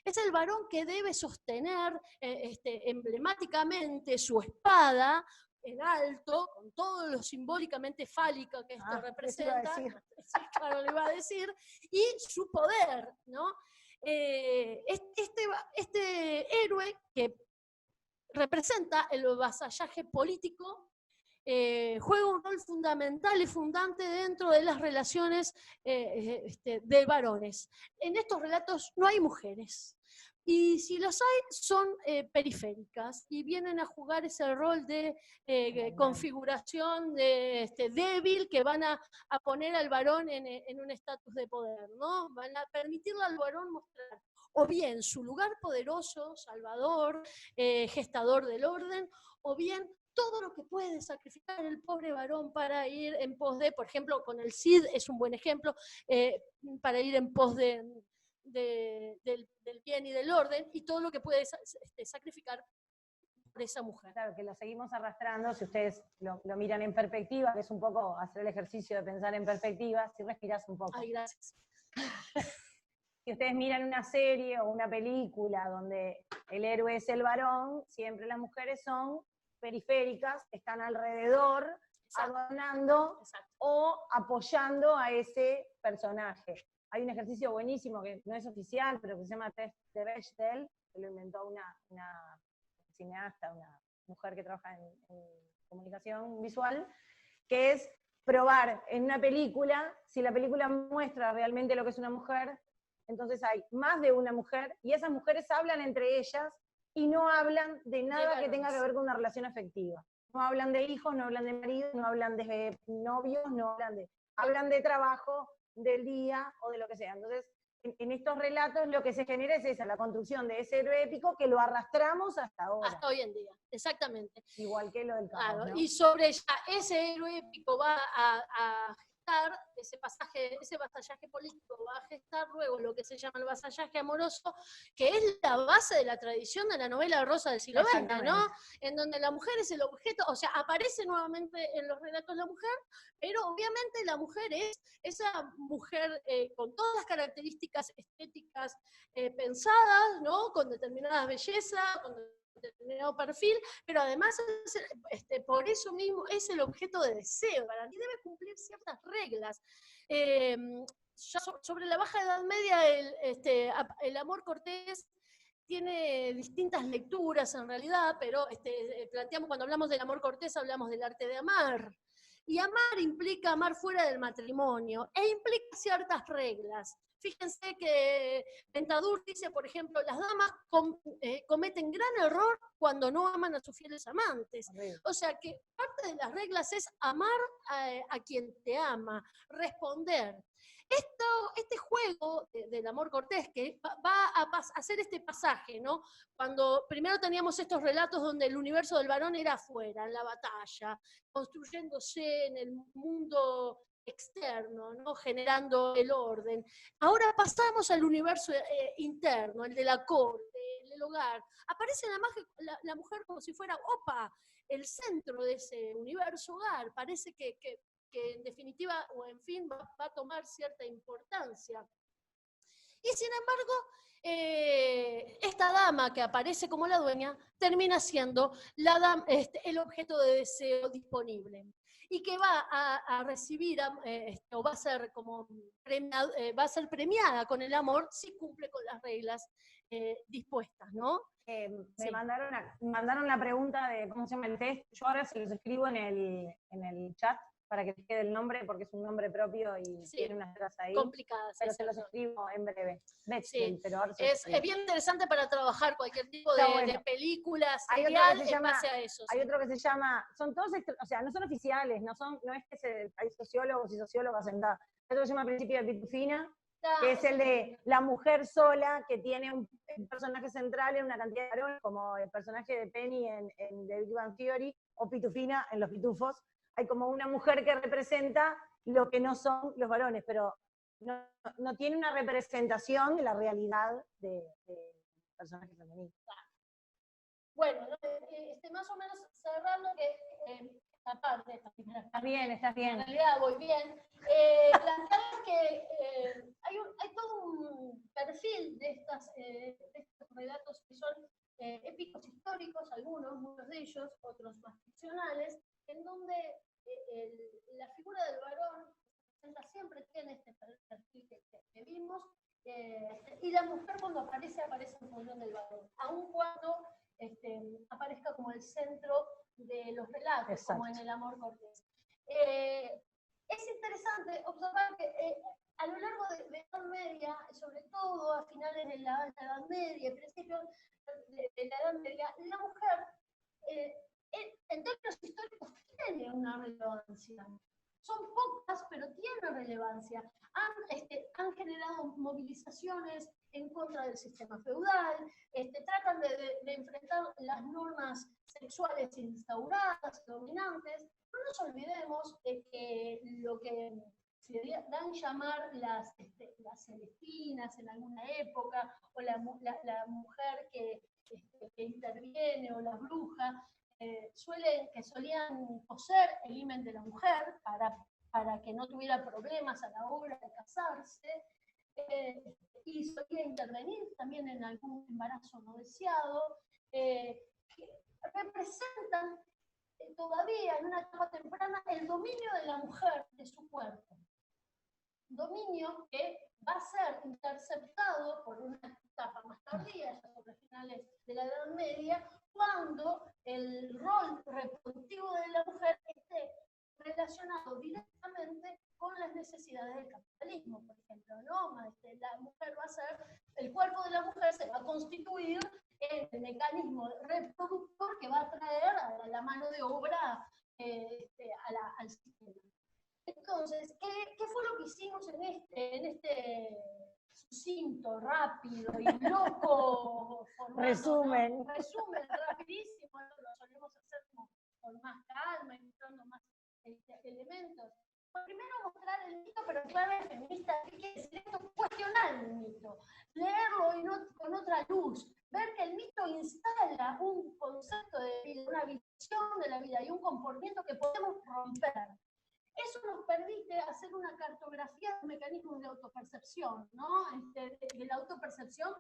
Es el varón que debe sostener emblemáticamente su espada en alto, con todo lo simbólicamente fálico que esto representa, claro, le iba a decir, y su poder, ¿no? Este héroe que representa el vasallaje político, juega un rol fundamental y fundante dentro de las relaciones de varones. En estos relatos no hay mujeres, y si los hay, son periféricas, y vienen a jugar ese rol de configuración débil, que van a poner al varón en un estatus de poder, ¿no? Van a permitirle al varón mostrar o bien su lugar poderoso, salvador, gestador del orden, o bien todo lo que puede sacrificar el pobre varón para ir en pos de, por ejemplo, con el Cid es un buen ejemplo, para ir en pos del bien y del orden, y todo lo que puede sacrificar por esa mujer. Claro, que lo seguimos arrastrando, si ustedes lo miran en perspectiva, que es un poco hacer el ejercicio de pensar en perspectiva, si respirás un poco. Ay, gracias. Si ustedes miran una serie o una película donde el héroe es el varón, siempre las mujeres son periféricas, están alrededor, adornando o apoyando a ese personaje. Hay un ejercicio buenísimo que no es oficial, pero que se llama Test de Bechdel, que lo inventó una cineasta, una mujer que trabaja en comunicación visual, que es probar en una película, si la película muestra realmente lo que es una mujer, entonces hay más de una mujer, y esas mujeres hablan entre ellas, y no hablan de nada que tenga que ver con una relación afectiva. No hablan de hijos, no hablan de maridos, no hablan de novios, hablan de trabajo, del día, o de lo que sea. Entonces, en estos relatos lo que se genera es esa, la construcción de ese héroe épico que lo arrastramos hasta ahora. Hasta hoy en día, exactamente. Igual que lo del caos, claro, ¿no? Y sobre ese héroe épico va a gestar, ese vasallaje político va a gestar luego lo que se llama el vasallaje amoroso, que es la base de la tradición de la novela rosa del siglo XX, ¿no? En donde la mujer es el objeto, o sea, aparece nuevamente en los relatos la mujer, pero obviamente la mujer es esa mujer con todas las características estéticas pensadas, ¿no? Con determinadas bellezas, con determinado perfil, pero además por eso mismo es el objeto de deseo, para mí debe cumplir ciertas reglas. Sobre la Baja Edad Media, el amor cortés tiene distintas lecturas en realidad, pero planteamos, cuando hablamos del amor cortés, hablamos del arte de amar. Y amar implica amar fuera del matrimonio, e implica ciertas reglas. Fíjense que Ventadour dice, por ejemplo, las damas cometen gran error cuando no aman a sus fieles amantes. O sea que parte de las reglas es amar a quien te ama, responder. Este juego del amor cortés, que va a hacer este pasaje, ¿no? Cuando primero teníamos estos relatos donde el universo del varón era afuera, en la batalla, construyéndose en el mundo externo, ¿no? Generando el orden. Ahora pasamos al universo interno, el de la corte, el del hogar. Aparece la mujer como si fuera, el centro de ese universo hogar. Parece que en definitiva, o en fin, va a tomar cierta importancia. Y sin embargo, esta dama que aparece como la dueña, termina siendo el objeto de deseo disponible, y que va a recibir, o va a ser como va a ser premiada con el amor si cumple con las reglas dispuestas, ¿no? Me mandaron la pregunta de cómo se llama el test. Yo ahora se los escribo en el chat para que les quede el nombre, porque es un nombre propio y tiene unas letras ahí. Complicadas. Pero se los escribo en breve. Pero ahora es bien interesante para trabajar cualquier tipo de película, serial, en base a eso. Hay otro que se llama, son todos, o sea, no son oficiales, no es que hay sociólogos y sociólogas sentadas. Hay otro que se llama Principio de Pitufina, que es el de la mujer sola, que tiene un personaje central en una cantidad de varones, como el personaje de Penny en The Big Bang Theory, o Pitufina en Los Pitufos. Hay como una mujer que representa lo que no son los varones, pero no tiene una representación de la realidad de personajes femeninos. Bueno, más o menos cerrando que esta parte, esta primera parte. Estás bien, estás bien. En realidad voy bien. Plantear que hay todo un perfil de estos relatos que son épicos históricos, algunos, muchos de ellos, otros más ficcionales, en donde la figura del varón siempre tiene este perfil que vimos, y la mujer cuando aparece en función del varón, aun cuando aparezca como el centro de los relatos, exacto, como en El amor cortés. Es interesante observar que a lo largo de la Edad Media, sobre todo a finales de la Alta Edad Media, principios de la Edad Media, la mujer, en términos históricos, tiene una relevancia. Son pocas, pero tienen relevancia. Han generado movilizaciones en contra del sistema feudal, tratan de enfrentar las normas sexuales instauradas, dominantes. No nos olvidemos que lo que se dan llamar las celestinas en alguna época, o la mujer que interviene, o la bruja, solían coser el himen de la mujer para que no tuviera problemas a la hora de casarse, y solía intervenir también en algún embarazo no deseado, que representan todavía en una etapa temprana el dominio de la mujer de su cuerpo. Dominio que va a ser interceptado por una etapa más tardía, ya sobre finales de la Edad Media, cuando el rol reproductivo de la mujer esté relacionado directamente con las necesidades del capitalismo, por ejemplo, ¿no? La mujer va a ser, el cuerpo de la mujer se va a constituir en el mecanismo reproductor que va a traer a la mano de obra al sistema. Entonces, ¿qué fue lo que hicimos en este sucinto, rápido y loco formato? Resumen. ¿No? Resumen rapidísimo, lo solemos hacer con más calma y mostrando más elementos. Pues primero mostrar el mito, pero en clave feminista. ¿Qué quiere decir esto? Cuestionar el mito, leerlo con otra luz, ver que el mito instala un concepto de vida, una visión de la vida y un comportamiento que podemos romper. Eso nos permite hacer una cartografía de mecanismos de autopercepción, ¿no? De la autopercepción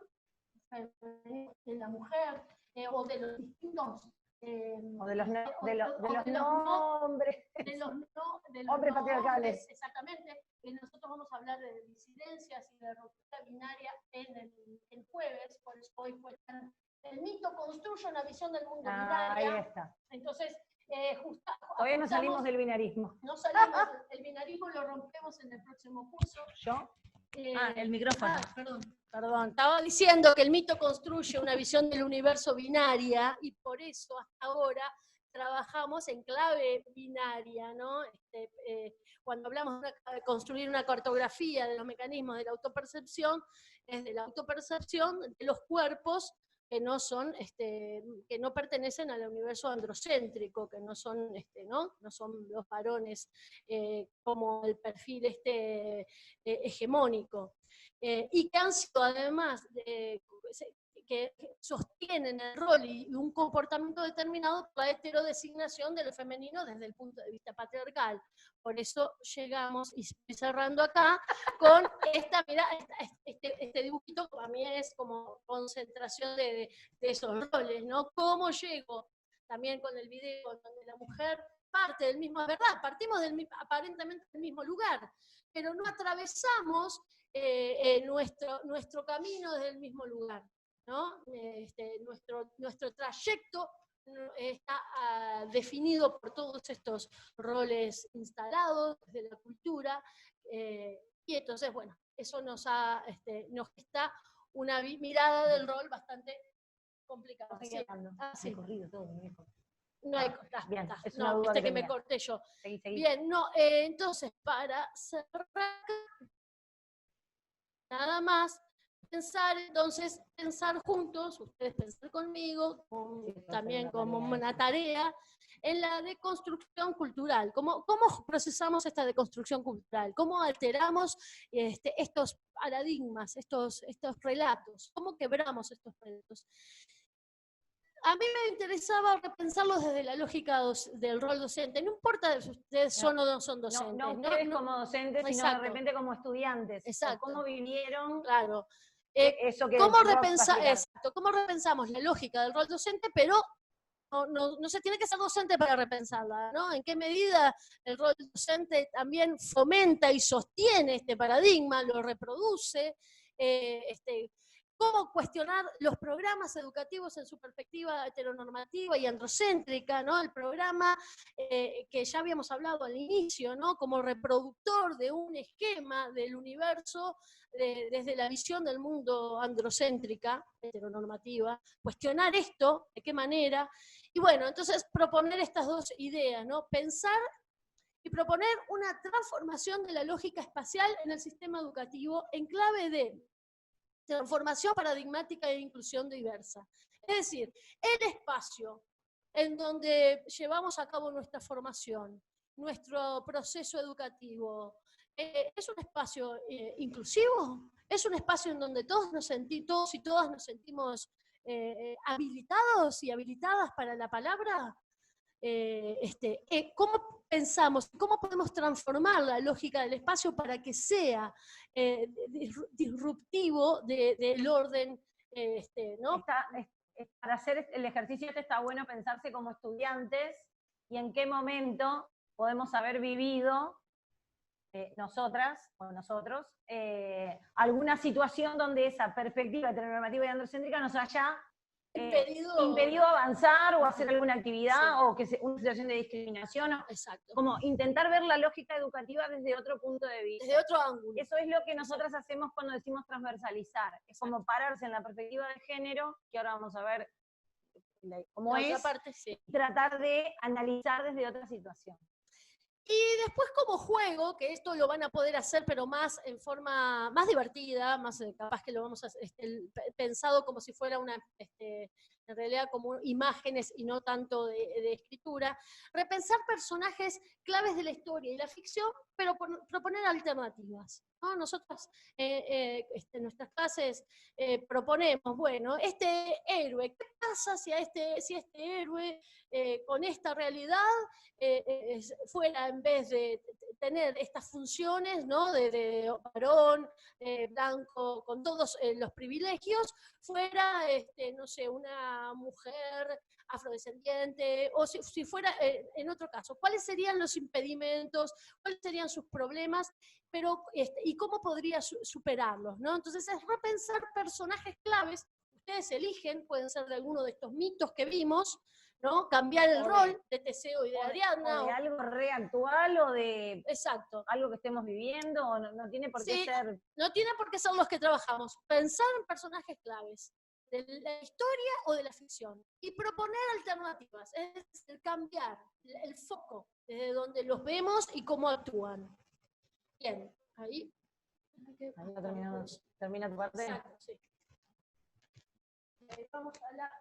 de la mujer, o de los distintos... o de los nombres. De los hombres patriarcales. Exactamente. Nosotros vamos a hablar de disidencias y de ruptura binaria el jueves, por eso hoy fue tan... El mito construye una visión del mundo binaria. Ahí está. Entonces, todavía no salimos del binarismo. No salimos, el binarismo lo rompemos en el próximo curso. ¿Yo? El micrófono. Perdón. Estaba diciendo que el mito construye una visión del universo binaria, y por eso hasta ahora trabajamos en clave binaria, ¿no? Cuando hablamos de construir una cartografía de los mecanismos de la autopercepción, es de la autopercepción de los cuerpos que no son, que no pertenecen al universo androcéntrico, que no son, no son los varones como el perfil hegemónico, y que han sido además que sostienen el rol y un comportamiento determinado por la heterodesignación de lo femenino desde el punto de vista patriarcal. Por eso llegamos, y estoy cerrando acá, con esta, mirá, este dibujito que para mí es como concentración de esos roles, ¿no? ¿Cómo llego? También con el video donde la mujer parte del mismo, es verdad, partimos aparentemente del mismo lugar, pero no atravesamos nuestro camino desde el mismo lugar, ¿no? Nuestro trayecto está definido por todos estos roles instalados desde la cultura, y entonces, bueno, eso nos está una mirada del rol bastante complicada. Sí. Corrido todo, no hay bien, es no, duda que me corté yo. Seguí. Bien, no, entonces, para cerrar, nada más. Pensar, entonces, pensar juntos, ustedes pensar conmigo, también como una tarea, en la deconstrucción cultural. ¿Cómo procesamos esta deconstrucción cultural? ¿Cómo alteramos estos paradigmas, estos relatos? ¿Cómo quebramos estos relatos? A mí me interesaba repensarlos desde la lógica del rol docente. No importa si ustedes son o no son docentes. No ustedes como docentes, sino de repente como estudiantes. Exacto. ¿Cómo vivieron? Claro. Eso que ¿Cómo repensamos la lógica del rol docente, pero no se tiene que ser docente para repensarla, ¿no? ¿En qué medida el rol docente también fomenta y sostiene este paradigma, lo reproduce? Cómo cuestionar los programas educativos en su perspectiva heteronormativa y androcéntrica, ¿no? El programa que ya habíamos hablado al inicio, ¿no? Como reproductor de un esquema del universo desde la visión del mundo androcéntrica, heteronormativa, cuestionar esto, de qué manera, y bueno, entonces proponer estas dos ideas, ¿no? Pensar y proponer una transformación de la lógica espacial en el sistema educativo en clave de transformación paradigmática e inclusión diversa. Es decir, el espacio en donde llevamos a cabo nuestra formación, nuestro proceso educativo, ¿es un espacio inclusivo? ¿Es un espacio en donde todos y todas nos sentimos habilitados y habilitadas para la palabra? ¿Cómo pensamos, cómo podemos transformar la lógica del espacio para que sea disruptivo del orden, ¿no? Para hacer el ejercicio está bueno pensarse como estudiantes y en qué momento podemos haber vivido nosotras o nosotros alguna situación donde esa perspectiva heteronormativa y androcéntrica nos haya impedido avanzar o hacer alguna actividad o que una situación de discriminación. Exacto. Como intentar ver la lógica educativa desde otro punto de vista. Desde otro ángulo. Eso es lo que nosotras hacemos cuando decimos transversalizar. Es como pararse en la perspectiva de género, que ahora vamos a ver cómo es, tratar de analizar desde otra situación. Y después como juego, que esto lo van a poder hacer, pero más en forma más divertida, más capaz que lo vamos a pensado como si fuera una, en realidad como imágenes y no tanto de escritura, repensar personajes claves de la historia y la ficción, pero proponer alternativas, ¿no? Nosotros en nuestras clases proponemos, bueno, este héroe, ¿qué pasa si este héroe con esta realidad fuera, en vez de tener estas funciones, ¿no? de varón, blanco, con todos los privilegios, fuera, no sé, una mujer afrodescendiente, o si fuera en otro caso, ¿cuáles serían los impedimentos? ¿Cuáles serían sus problemas? Pero, y cómo podría superarlos, ¿no? Entonces es repensar personajes claves, ustedes eligen, pueden ser de alguno de estos mitos que vimos, ¿no? Cambiar el rol de Teseo y de Ariadna. O de algo reactual o de exacto. Algo que estemos viviendo, o no tiene por qué ser... No tiene por qué ser los que trabajamos. Pensar en personajes claves de la historia o de la ficción y proponer alternativas, es decir, cambiar el foco desde donde los vemos y cómo actúan. Bien, ahí termina tu parte. Exacto, sí. Vamos a la...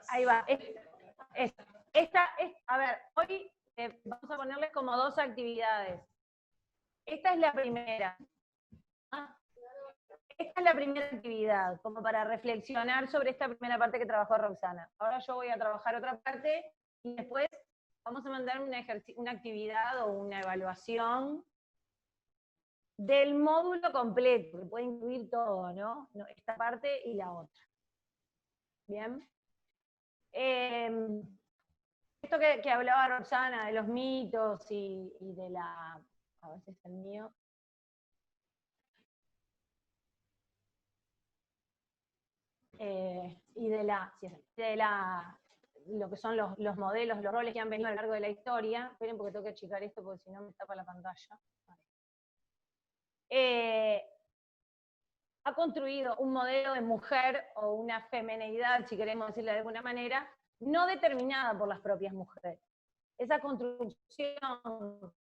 Ahí va. A ver, hoy vamos a ponerles como dos actividades. Esta es la primera. Esta es la primera actividad, como para reflexionar sobre esta primera parte que trabajó Roxana. Ahora yo voy a trabajar otra parte y después vamos a mandar una actividad o una evaluación del módulo completo, que puede incluir todo, ¿no? Esta parte y la otra. Bien. Esto que hablaba Roxana de los mitos y de la... A ver si es el mío. Y de lo que son los modelos, los roles que han venido a lo largo de la historia. Esperen porque tengo que achicar esto porque si no me tapa la pantalla. Ha construido un modelo de mujer o una femineidad, si queremos decirlo de alguna manera, no determinada por las propias mujeres. Esa construcción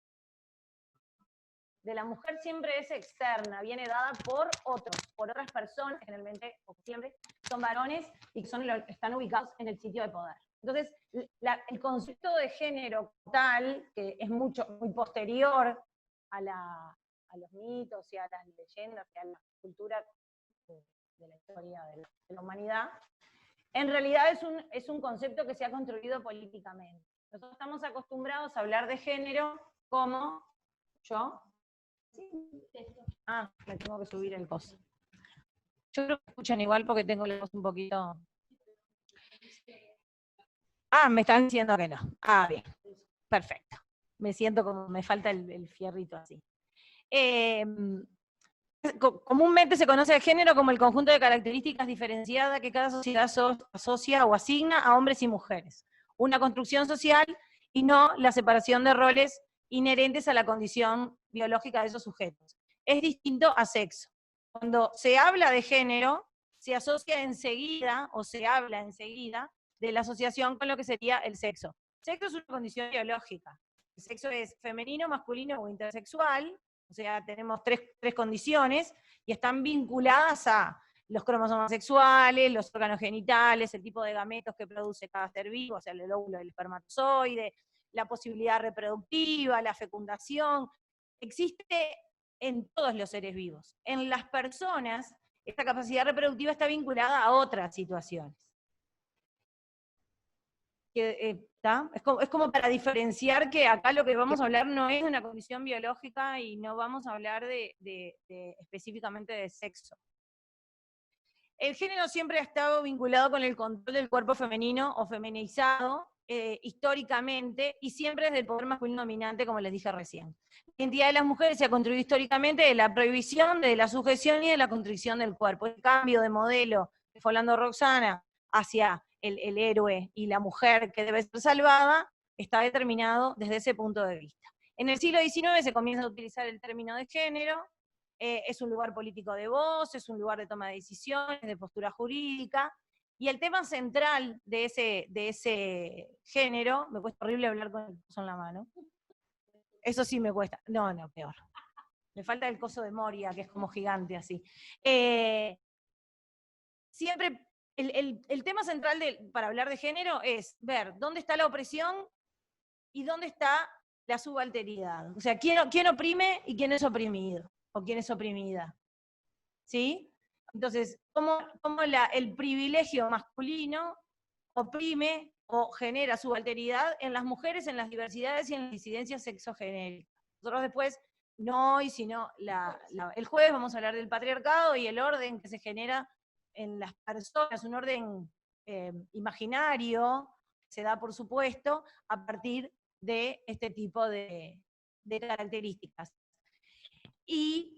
de la mujer siempre es externa, viene dada por otros, por otras personas, generalmente, o siempre, son varones y que están ubicados en el sitio de poder. Entonces, el concepto de género tal, que es muy posterior a los mitos y a las leyendas y a la cultura de la historia de la humanidad, en realidad es un concepto que se ha construido políticamente. Nosotros estamos acostumbrados a hablar de género como yo. Ah, me tengo que subir el coso. Yo creo que escuchan igual porque tengo la voz un poquito... Ah, me están diciendo que no. Ah, bien. Perfecto. Me siento como me falta el fierrito así. Comúnmente se conoce el género como el conjunto de características diferenciadas que cada sociedad asocia o asigna a hombres y mujeres. Una construcción social y no la separación de roles inherentes a la condición biológica de esos sujetos. Es distinto a sexo. Cuando se habla de género, se asocia enseguida, o se habla enseguida, de la asociación con lo que sería el sexo. Sexo es una condición biológica. El sexo es femenino, masculino o intersexual, o sea, tenemos tres condiciones, y están vinculadas a los cromosomas sexuales, los órganos genitales, el tipo de gametos que produce cada ser vivo, o sea, el óvulo del espermatozoide, la posibilidad reproductiva, la fecundación. Existe en todos los seres vivos. En las personas, esta capacidad reproductiva está vinculada a otras situaciones. Es como para diferenciar que acá lo que vamos a hablar no es de una condición biológica y no vamos a hablar específicamente de sexo. El género siempre ha estado vinculado con el control del cuerpo femenino o feminizado, históricamente, y siempre desde el poder masculino dominante, como les dije recién. La identidad de las mujeres se ha construido históricamente de la prohibición, de la sujeción y de la constricción del cuerpo. El cambio de modelo que fue hablando Roxana hacia el héroe y la mujer que debe ser salvada está determinado desde ese punto de vista. En el siglo XIX se comienza a utilizar el término de género. Es un lugar político de voz, es un lugar de toma de decisiones, de postura jurídica, y el tema central de ese género, me cuesta horrible hablar con el coso en la mano, eso sí me cuesta, no, peor, me falta el coso de Moria, que es como gigante así. Siempre, el tema central para hablar de género es ver dónde está la opresión y dónde está la subalteridad, o sea, quién oprime y quién es oprimido, o quién es oprimida, ¿sí? Entonces, ¿cómo el privilegio masculino oprime o genera subalteridad en las mujeres, en las diversidades y en las disidencias sexogenéricas? Nosotros después, no hoy, sino el jueves vamos a hablar del patriarcado y el orden que se genera en las personas, un orden imaginario, se da por supuesto, a partir de este tipo de características. Y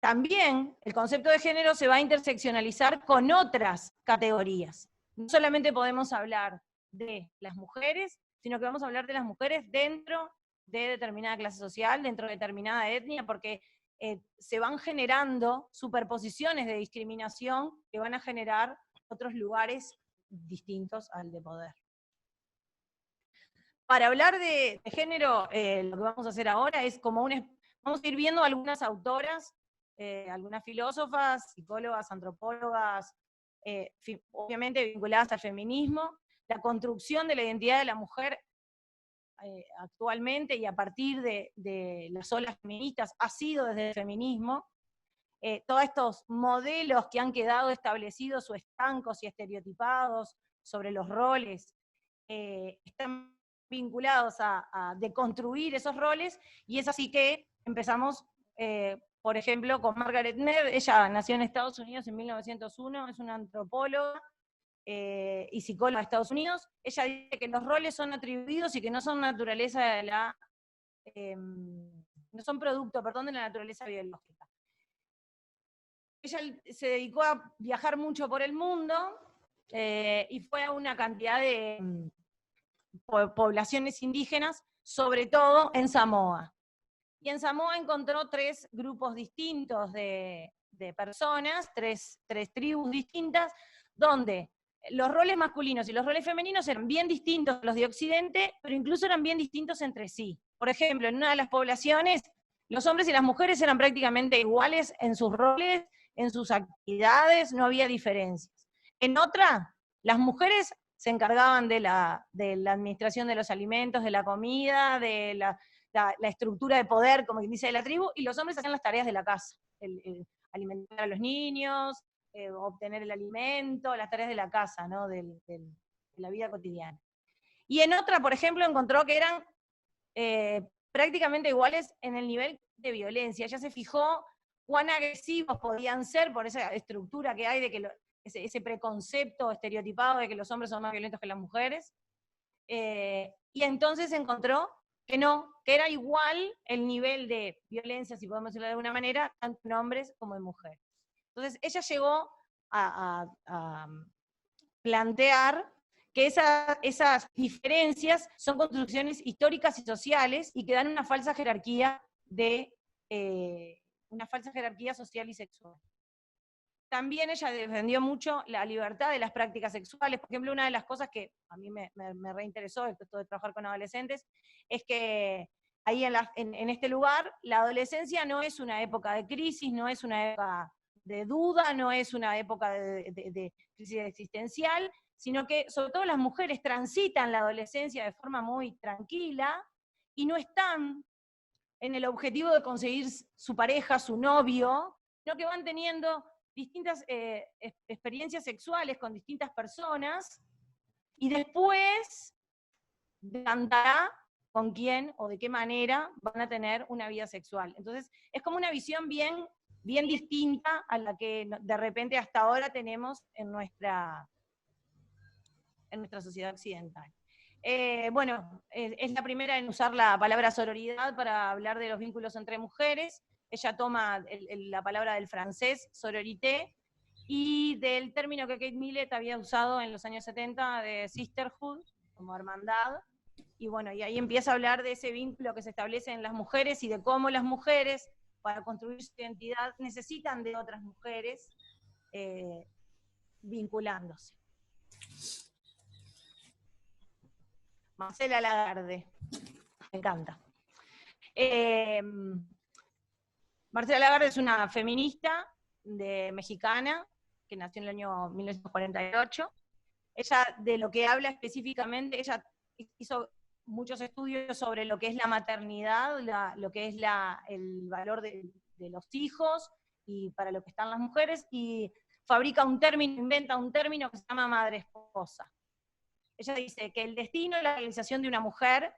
también el concepto de género se va a interseccionalizar con otras categorías. No solamente podemos hablar de las mujeres, sino que vamos a hablar de las mujeres dentro de determinada clase social, dentro de determinada etnia, porque se van generando superposiciones de discriminación que van a generar otros lugares distintos al de poder. Para hablar de género, lo que vamos a hacer ahora es como vamos a ir viendo algunas autoras, algunas filósofas, psicólogas, antropólogas, obviamente vinculadas al feminismo, la construcción de la identidad de la mujer actualmente y a partir de las olas feministas ha sido desde el feminismo. Todos estos modelos que han quedado establecidos o estancos y estereotipados sobre los roles están vinculados a deconstruir esos roles, y es así que empezamos, por ejemplo, con Margaret Mead. Ella nació en Estados Unidos en 1901, es una antropóloga y psicóloga de Estados Unidos. Ella dice que los roles son atribuidos y que no son naturaleza de no son producto, perdón, de la naturaleza biológica. Ella se dedicó a viajar mucho por el mundo y fue a una cantidad de poblaciones indígenas, sobre todo en Samoa. Y en Samoa encontró tres grupos distintos de personas, tres tribus distintas, donde los roles masculinos y los roles femeninos eran bien distintos a los de Occidente, pero incluso eran bien distintos entre sí. Por ejemplo, en una de las poblaciones, los hombres y las mujeres eran prácticamente iguales en sus roles, en sus actividades, no había diferencias. En otra, las mujeres se encargaban de la administración de los alimentos, de la comida, de la estructura de poder, como quien dice, de la tribu, y los hombres hacían las tareas de la casa, el alimentar a los niños, obtener el alimento, las tareas de la casa, ¿no? de la vida cotidiana. Y en otra, por ejemplo, encontró que eran prácticamente iguales en el nivel de violencia. Ella se fijó cuán agresivos podían ser por esa estructura que hay de que ese preconcepto estereotipado de que los hombres son más violentos que las mujeres, y entonces encontró que no, que era igual el nivel de violencia, si podemos decirlo de alguna manera, tanto en hombres como en mujeres. Entonces ella llegó a plantear que esas diferencias son construcciones históricas y sociales y que dan una falsa jerarquía social y sexual. También ella defendió mucho la libertad de las prácticas sexuales. Por ejemplo, una de las cosas que a mí me reinteresó esto de trabajar con adolescentes es que ahí en este lugar la adolescencia no es una época de crisis, no es una época de duda, no es una época de crisis existencial, sino que sobre todo las mujeres transitan la adolescencia de forma muy tranquila y no están en el objetivo de conseguir su pareja, su novio, sino que van teniendo distintas experiencias sexuales con distintas personas, y después decantará con quién o de qué manera van a tener una vida sexual. Entonces, es como una visión bien distinta a la que de repente hasta ahora tenemos en nuestra sociedad occidental. Bueno, es la primera en usar la palabra sororidad para hablar de los vínculos entre mujeres. Ella toma la palabra del francés, sororité, y del término que Kate Millett había usado en los años 70 de sisterhood, como hermandad, y bueno, y ahí empieza a hablar de ese vínculo que se establece en las mujeres y de cómo las mujeres, para construir su identidad, necesitan de otras mujeres vinculándose. Marcela Lagarde, me encanta. Marcela Lagarde es una feminista mexicana que nació en el año 1948. Ella, de lo que habla específicamente, ella hizo muchos estudios sobre lo que es la maternidad, lo que es el valor de los hijos y para lo que están las mujeres, y fabrica un término, inventa un término que se llama madre esposa. Ella dice que el destino y la realización de una mujer,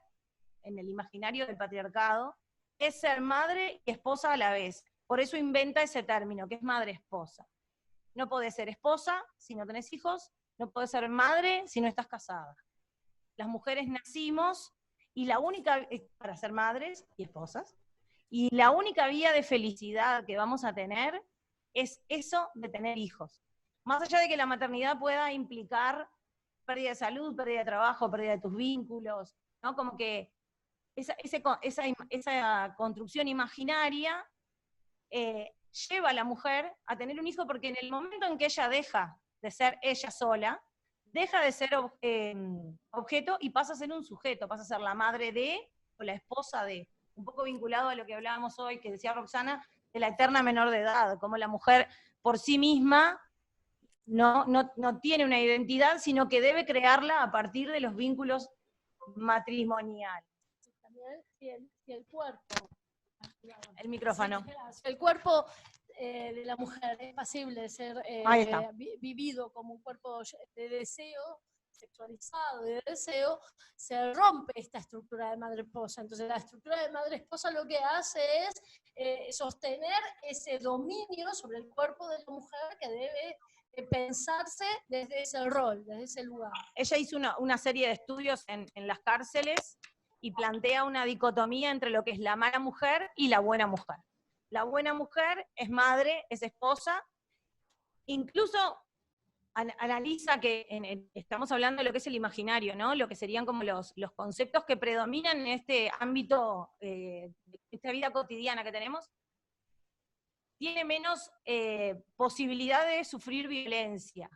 en el imaginario del patriarcado, es ser madre y esposa a la vez. Por eso inventa ese término, que es madre-esposa. No podés ser esposa si no tenés hijos, no podés ser madre si no estás casada. Las mujeres nacimos y para ser madres y esposas, y la única vía de felicidad que vamos a tener es eso de tener hijos. Más allá de que la maternidad pueda implicar pérdida de salud, pérdida de trabajo, pérdida de tus vínculos, ¿no? Como que esa construcción imaginaria lleva a la mujer a tener un hijo, porque en el momento en que ella deja de ser ella sola, deja de ser objeto y pasa a ser un sujeto, pasa a ser la madre de o la esposa de, un poco vinculado a lo que hablábamos hoy, que decía Roxana, de la eterna menor de edad, como la mujer por sí misma no tiene una identidad, sino que debe crearla a partir de los vínculos matrimoniales. También si el cuerpo. El micrófono. El cuerpo de la mujer es pasible de ser vivido como un cuerpo de deseo, sexualizado, de deseo, se rompe esta estructura de madre-esposa. Entonces la estructura de madre-esposa lo que hace es sostener ese dominio sobre el cuerpo de la mujer que debe pensarse desde ese rol, desde ese lugar. Ella hizo una serie de estudios en las cárceles y plantea una dicotomía entre lo que es la mala mujer y la buena mujer. La buena mujer es madre, es esposa, incluso analiza que estamos hablando de lo que es el imaginario, ¿no? Lo que serían como los conceptos que predominan en este ámbito, de esta vida cotidiana que tenemos, tiene menos posibilidad de sufrir violencia.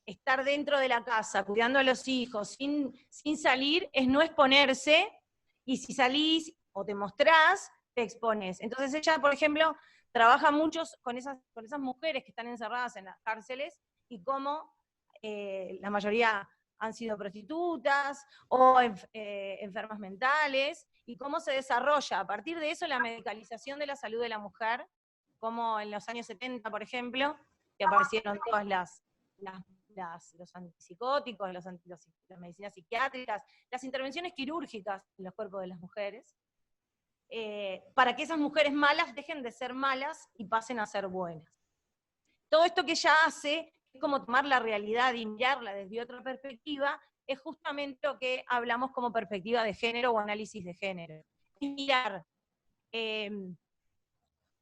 Estar dentro de la casa, cuidando a los hijos, sin salir, es no exponerse, y si salís o te mostrás, te expones. Entonces ella, por ejemplo, trabaja mucho con esas mujeres que están encerradas en las cárceles y cómo la mayoría han sido prostitutas o enfermas mentales, y cómo se desarrolla a partir de eso la medicalización de la salud de la mujer, como en los años 70, por ejemplo, que aparecieron todas los antipsicóticos, las medicinas psiquiátricas, las intervenciones quirúrgicas en los cuerpos de las mujeres, para que esas mujeres malas dejen de ser malas y pasen a ser buenas. Todo esto que ella hace es como tomar la realidad y mirarla desde otra perspectiva, es justamente lo que hablamos como perspectiva de género o análisis de género. Es mirar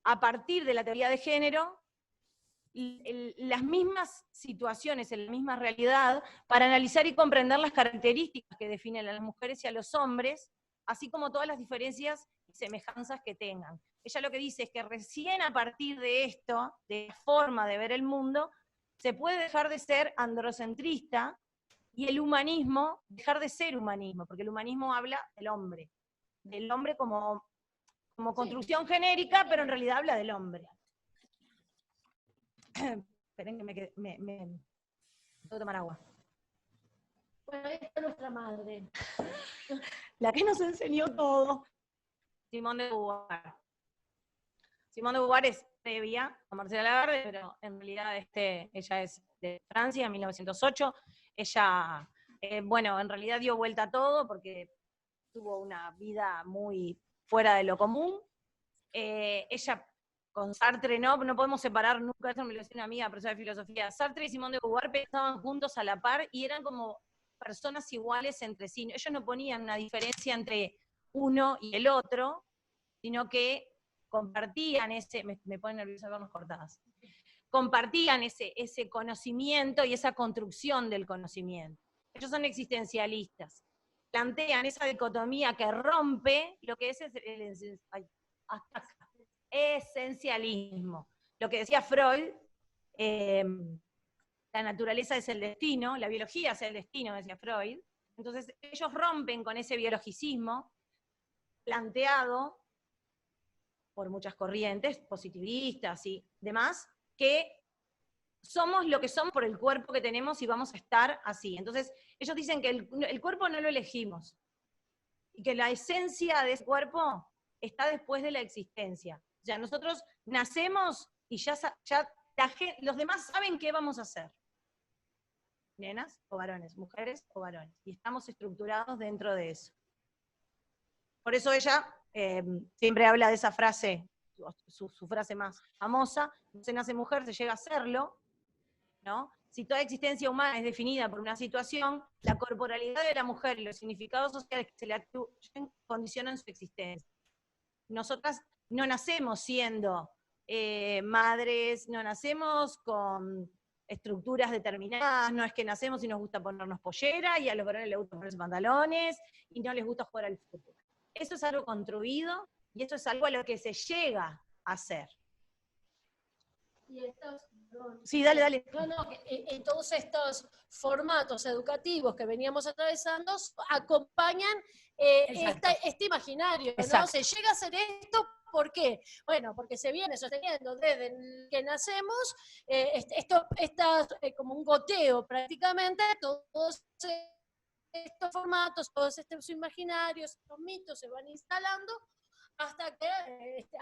a partir de la teoría de género las mismas situaciones, en la misma realidad, para analizar y comprender las características que definen a las mujeres y a los hombres, así como todas las diferencias y semejanzas que tengan. Ella lo que dice es que recién a partir de esto, de la forma de ver el mundo, se puede dejar de ser androcentrista y el humanismo dejar de ser humanismo, porque el humanismo habla del hombre como construcción genérica, pero en realidad habla del hombre. Esperen que me tengo que tomar agua. Bueno, esta es nuestra madre. La que nos enseñó todo. Simone de Beauvoir. Simone de Beauvoir es previa a Marcela Lagarde, pero en realidad ella es de Francia, en 1908. Ella, en realidad dio vuelta a todo porque tuvo una vida muy fuera de lo común. Ella con Sartre no podemos separar nunca, esto me lo decía una amiga, profesora de filosofía. Sartre y Simone de Beauvoir estaban juntos a la par y eran como personas iguales entre sí. Ellos no ponían una diferencia entre uno y el otro, sino que compartían me pone nerviosa vernos cortadas, compartían ese conocimiento y esa construcción del conocimiento. Ellos son existencialistas, plantean esa dicotomía que rompe lo que es el esencialismo. Lo que decía Freud, la naturaleza es el destino, la biología es el destino, decía Freud. Entonces ellos rompen con ese biologicismo planteado por muchas corrientes, positivistas y demás, que somos lo que somos por el cuerpo que tenemos y vamos a estar así. Entonces ellos dicen que el cuerpo no lo elegimos, y que la esencia de ese cuerpo está después de la existencia. O sea, nosotros nacemos y ya los demás saben qué vamos a hacer. Nenas o varones, mujeres o varones. Y estamos estructurados dentro de eso. Por eso ella siempre habla de esa frase, su frase más famosa: no se nace mujer, se llega a serlo, ¿no? Si toda existencia humana es definida por una situación, la corporalidad de la mujer y los significados sociales que se le atribuyen condicionan su existencia. Nosotras no nacemos siendo madres, no nacemos con estructuras determinadas, no es que nacemos y nos gusta ponernos pollera, y a los varones les gusta ponerse pantalones, y no les gusta jugar al fútbol. Eso es algo construido, y eso es algo a lo que se llega a hacer. Y sí, dale. No, en todos estos formatos educativos que veníamos atravesando, acompañan este imaginario, ¿no? Se llega a hacer esto, ¿por qué? Bueno, porque se viene sosteniendo desde que nacemos, esto está como un goteo prácticamente, todos estos formatos, todos estos imaginarios, estos mitos se van instalando hasta que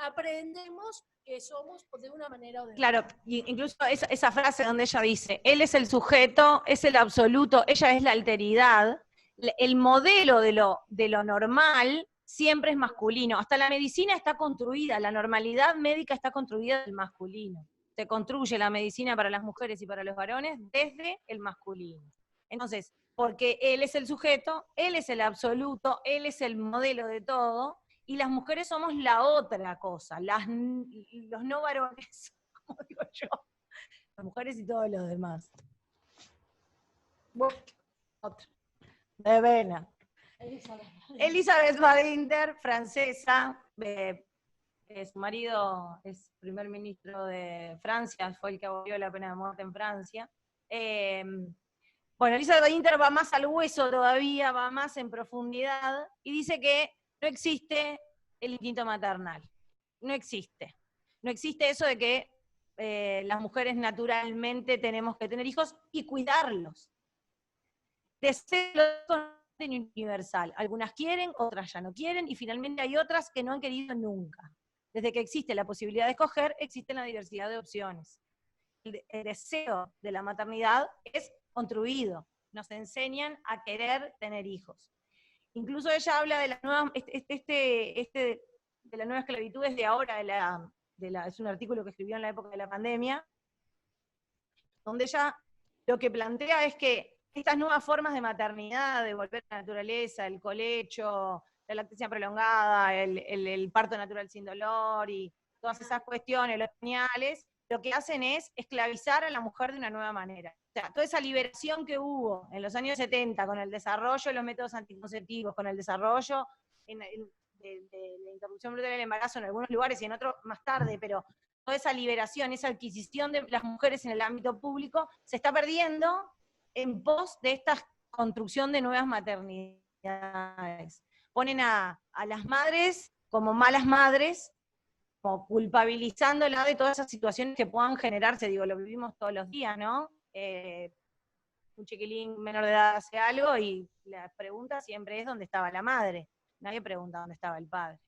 aprendemos que somos de una manera o de otra. Claro, incluso esa frase donde ella dice, él es el sujeto, es el absoluto, ella es la alteridad, el modelo de lo normal siempre es masculino. Hasta la medicina está construida, la normalidad médica está construida del masculino. Se construye la medicina para las mujeres y para los varones desde el masculino. Entonces, porque él es el sujeto, él es el absoluto, él es el modelo de todo, y las mujeres somos la otra cosa, los no varones, como digo yo, las mujeres y todos los demás. Bueno, otra. De Vena. Elizabeth Badinter, francesa, su marido es primer ministro de Francia, fue el que abolió la pena de muerte en Francia. Bueno, Elizabeth Badinter va más al hueso todavía, va más en profundidad, y dice que no existe el instinto maternal. No existe. No existe eso de que las mujeres naturalmente tenemos que tener hijos y cuidarlos. Deseo universal. Algunas quieren, otras ya no quieren, y finalmente hay otras que no han querido nunca. Desde que existe la posibilidad de escoger, existe la diversidad de opciones. El deseo de la maternidad es construido. Nos enseñan a querer tener hijos. Incluso ella habla de la nueva, de la nueva esclavitud desde ahora, es un artículo que escribió en la época de la pandemia, donde ella lo que plantea es que estas nuevas formas de maternidad, de volver a la naturaleza, el colecho, la lactancia prolongada, el parto natural sin dolor y todas esas cuestiones, los pañales, lo que hacen es esclavizar a la mujer de una nueva manera. O sea, toda esa liberación que hubo en los años 70 con el desarrollo de los métodos anticonceptivos, con el desarrollo de la interrupción voluntaria del embarazo en algunos lugares y en otros más tarde, pero toda esa liberación, esa adquisición de las mujeres en el ámbito público, se está perdiendo en pos de esta construcción de nuevas maternidades. Ponen a las madres como malas madres, como culpabilizándola de todas esas situaciones que puedan generarse, digo, lo vivimos todos los días, ¿no? Un chiquilín menor de edad hace algo y la pregunta siempre es dónde estaba la madre, nadie pregunta dónde estaba el padre.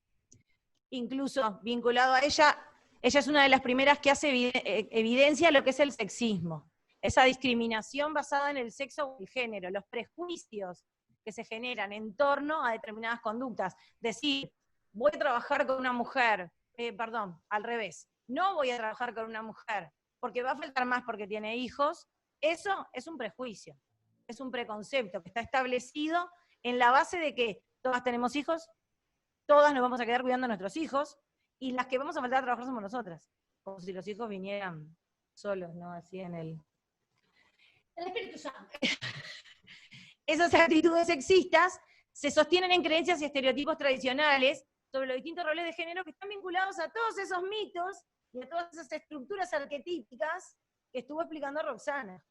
Incluso vinculado a ella es una de las primeras que hace evidencia lo que es el sexismo, esa discriminación basada en el sexo o el género, los prejuicios que se generan en torno a determinadas conductas. Decir, voy a trabajar con una mujer, al revés, no voy a trabajar con una mujer porque va a faltar más porque tiene hijos, eso es un prejuicio, es un preconcepto que está establecido en la base de que todas tenemos hijos, todas nos vamos a quedar cuidando a nuestros hijos, y las que vamos a faltar a trabajar somos nosotras, como si los hijos vinieran solos, ¿no? Así en el Espíritu Santo. Esas actitudes sexistas se sostienen en creencias y estereotipos tradicionales sobre los distintos roles de género que están vinculados a todos esos mitos y a todas esas estructuras arquetípicas que estuvo explicando Roxana,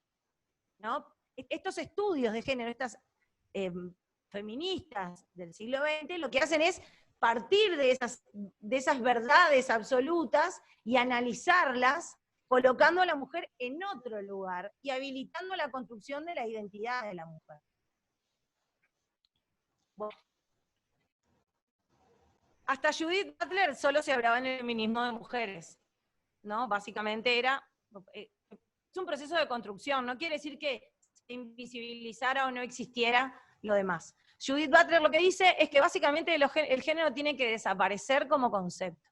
¿no? Estos estudios de género, estas feministas del siglo XX, lo que hacen es partir de esas verdades absolutas y analizarlas, colocando a la mujer en otro lugar y habilitando la construcción de la identidad de la mujer. Bueno. Hasta Judith Butler solo se hablaba en el feminismo de mujeres, ¿no? Básicamente es un proceso de construcción, no quiere decir que se invisibilizara o no existiera lo demás. Judith Butler lo que dice es que básicamente el género tiene que desaparecer como concepto.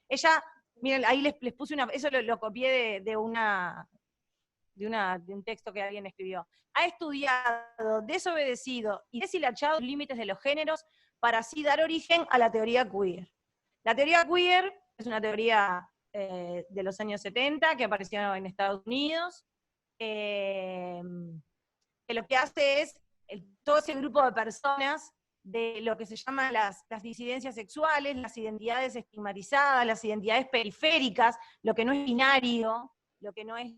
Ella, miren, ahí les puse eso lo copié de un texto que alguien escribió. Ha estudiado, desobedecido y deshilachado los límites de los géneros para así dar origen a la teoría queer. La teoría queer es una teoría de los años 70 que apareció en Estados Unidos, que lo que hace es todo ese grupo de personas de lo que se llaman las disidencias sexuales, las identidades estigmatizadas, las identidades periféricas, lo que no es binario, lo que no es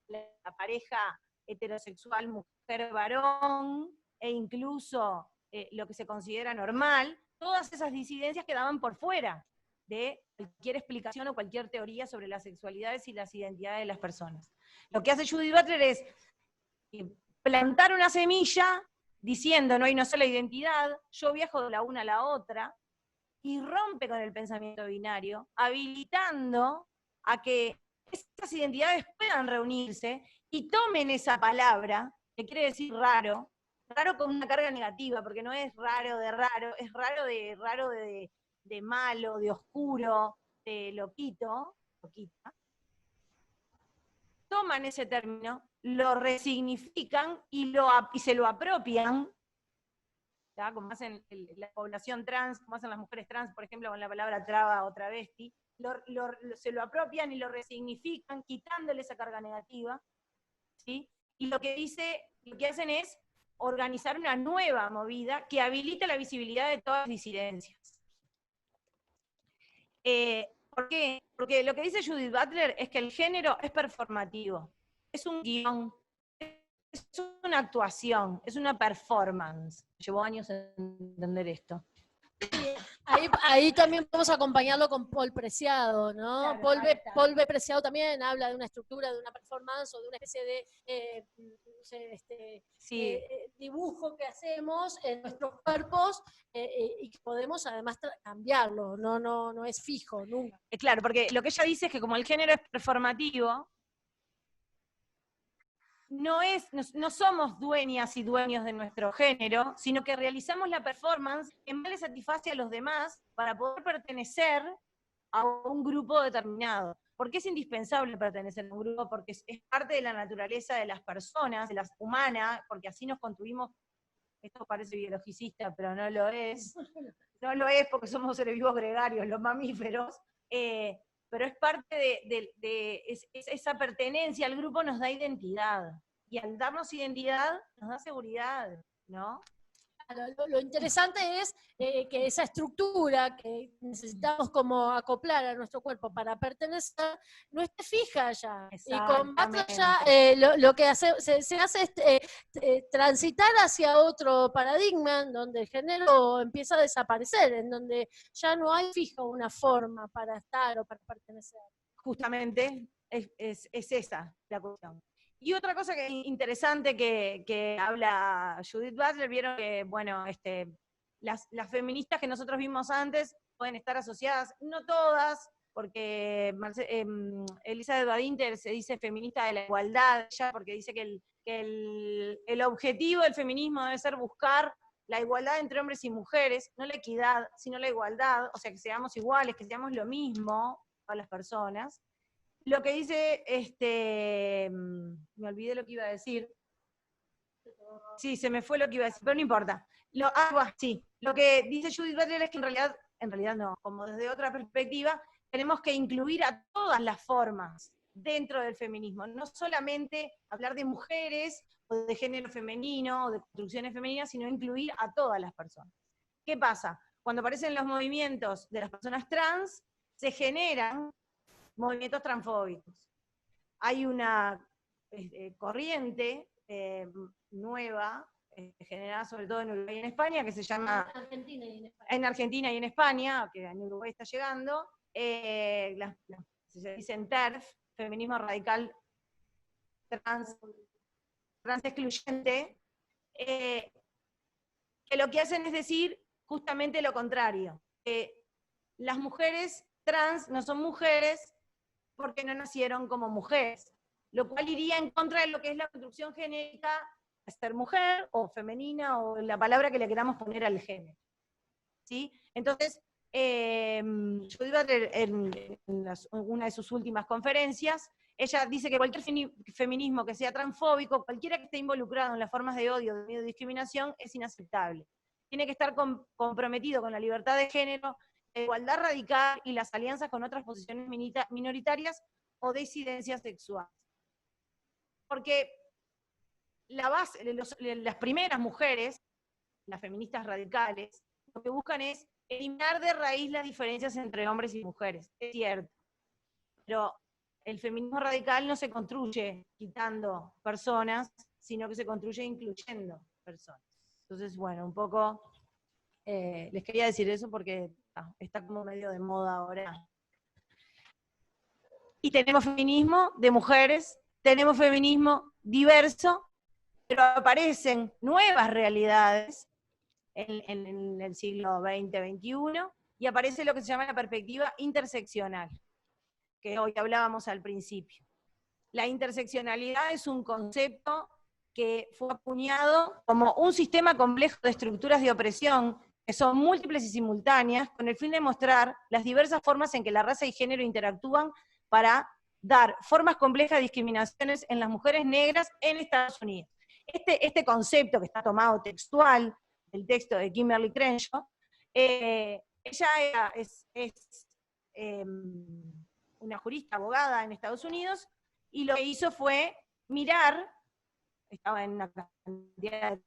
la pareja heterosexual mujer-varón, e incluso lo que se considera normal, todas esas disidencias quedaban por fuera de cualquier explicación o cualquier teoría sobre las sexualidades y las identidades de las personas. Lo que hace Judith Butler es plantar una semilla diciendo no hay una sola identidad, yo viajo de la una a la otra, y rompe con el pensamiento binario, habilitando a que estas identidades puedan reunirse y tomen esa palabra, que quiere decir raro con una carga negativa, porque no es raro de raro, es raro de malo, de oscuro, de loquita. Toman ese término, lo resignifican y se lo apropian, ¿ya? Como hacen la población trans, como hacen las mujeres trans, por ejemplo, con la palabra traba o travesti, se lo apropian y lo resignifican, quitándole esa carga negativa, ¿sí? Y lo que hacen es organizar una nueva movida que habilita la visibilidad de todas las disidencias. ¿Por qué? Porque lo que dice Judith Butler es que el género es performativo, es un guión, es una actuación, es una performance. Llevó años entender esto. Ahí también podemos acompañarlo con Paul Preciado, ¿no? Claro, Paul Preciado también habla de una estructura, de una performance o de una especie de no sé, Sí. dibujo que hacemos en nuestros cuerpos y que podemos además cambiarlo, no es fijo nunca. Claro, porque lo que ella dice es que como el género es performativo, no somos dueñas y dueños de nuestro género, sino que realizamos la performance en vez de satisface a los demás para poder pertenecer a un grupo determinado. ¿Por qué es indispensable pertenecer a un grupo? Porque es parte de la naturaleza de las personas, de las humanas, porque así nos construimos. Esto parece biologicista, pero no lo es. No lo es porque somos seres vivos gregarios, los mamíferos. Pero es parte esa pertenencia al grupo nos da identidad. Y al darnos identidad, nos da seguridad, ¿no? Lo interesante es que esa estructura que necesitamos como acoplar a nuestro cuerpo para pertenecer, no esté fija ya. Y con Butler ya lo que se hace es transitar hacia otro paradigma en donde el género empieza a desaparecer, en donde ya no hay fija una forma para estar o para pertenecer. Justamente es esa la cuestión. Y otra cosa interesante que habla Judith Butler, vieron que, bueno, las feministas que nosotros vimos antes pueden estar asociadas, no todas, porque Elizabeth Badinter se dice feminista de la igualdad, ya porque dice que el objetivo del feminismo debe ser buscar la igualdad entre hombres y mujeres, no la equidad, sino la igualdad, o sea, que seamos iguales, que seamos lo mismo para las personas. Lo que dice, me olvidé lo que iba a decir. Sí, se me fue lo que iba a decir, pero no importa. Sí, lo que dice Judith Butler es que en realidad no, como desde otra perspectiva, tenemos que incluir a todas las formas dentro del feminismo, no solamente hablar de mujeres o de género femenino o de construcciones femeninas, sino incluir a todas las personas. ¿Qué pasa? Cuando aparecen los movimientos de las personas trans, se generan movimientos transfóbicos. Hay una corriente nueva, generada sobre todo en Uruguay y en España, que se llama... En Argentina y en España, que en Uruguay está llegando, se dicen TERF, feminismo radical trans excluyente, que lo que hacen es decir justamente lo contrario, que las mujeres trans no son mujeres porque no nacieron como mujeres, lo cual iría en contra de lo que es la construcción genérica de ser mujer o femenina o la palabra que le queramos poner al género. ¿Sí? Entonces, Judith Butler en una de sus últimas conferencias, ella dice que cualquier feminismo que sea transfóbico, cualquiera que esté involucrado en las formas de odio, de miedo y discriminación, es inaceptable. Tiene que estar comprometido con la libertad de género, la igualdad radical y las alianzas con otras posiciones minoritarias o disidencias sexuales. Porque las primeras mujeres, las feministas radicales, lo que buscan es eliminar de raíz las diferencias entre hombres y mujeres. Es cierto. Pero el feminismo radical no se construye quitando personas, sino que se construye incluyendo personas. Entonces, bueno, un poco les quería decir eso porque está como medio de moda ahora. Y tenemos feminismo de mujeres, tenemos feminismo diverso, pero aparecen nuevas realidades en el siglo XX, XXI, y aparece lo que se llama la perspectiva interseccional, que hoy hablábamos al principio. La interseccionalidad es un concepto que fue acuñado como un sistema complejo de estructuras de opresión que son múltiples y simultáneas, con el fin de mostrar las diversas formas en que la raza y género interactúan para dar formas complejas de discriminaciones en las mujeres negras en Estados Unidos. Este concepto que está tomado textual del texto de Kimberly Crenshaw, ella es una jurista, abogada en Estados Unidos, y lo que hizo fue mirar, estaba en una cantidad de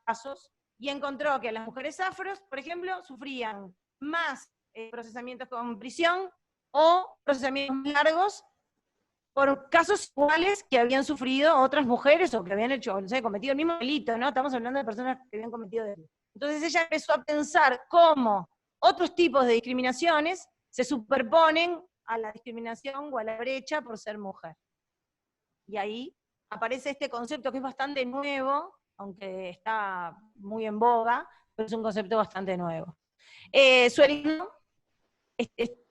casos, y encontró que las mujeres afros, por ejemplo, sufrían más procesamientos con prisión o procesamientos más largos por casos iguales que habían sufrido otras mujeres o que habían hecho, no sé, cometido el mismo delito, ¿no? Estamos hablando de personas que habían cometido delito. Entonces ella empezó a pensar cómo otros tipos de discriminaciones se superponen a la discriminación o a la brecha por ser mujer. Y ahí aparece este concepto que es bastante nuevo, aunque está muy en boga, pero es un concepto bastante nuevo. Suelino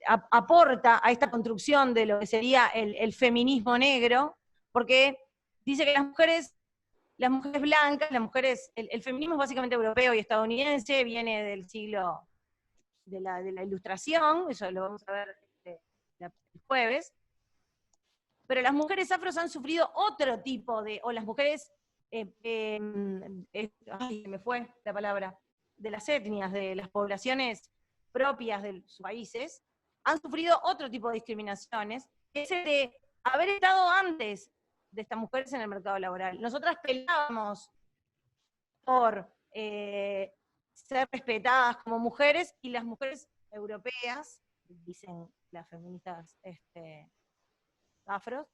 aporta a esta construcción de lo que sería el feminismo negro, porque dice que las mujeres blancas, el feminismo es básicamente europeo y estadounidense, viene del siglo de la Ilustración, eso lo vamos a ver el jueves, pero las mujeres afros han sufrido otro tipo de, o las mujeres, ay, me fue la palabra, de las etnias, de las poblaciones propias de sus países, han sufrido otro tipo de discriminaciones, que es el de haber estado antes de estas mujeres en el mercado laboral. Nosotras peleábamos por ser respetadas como mujeres, y las mujeres europeas, dicen las feministas afros,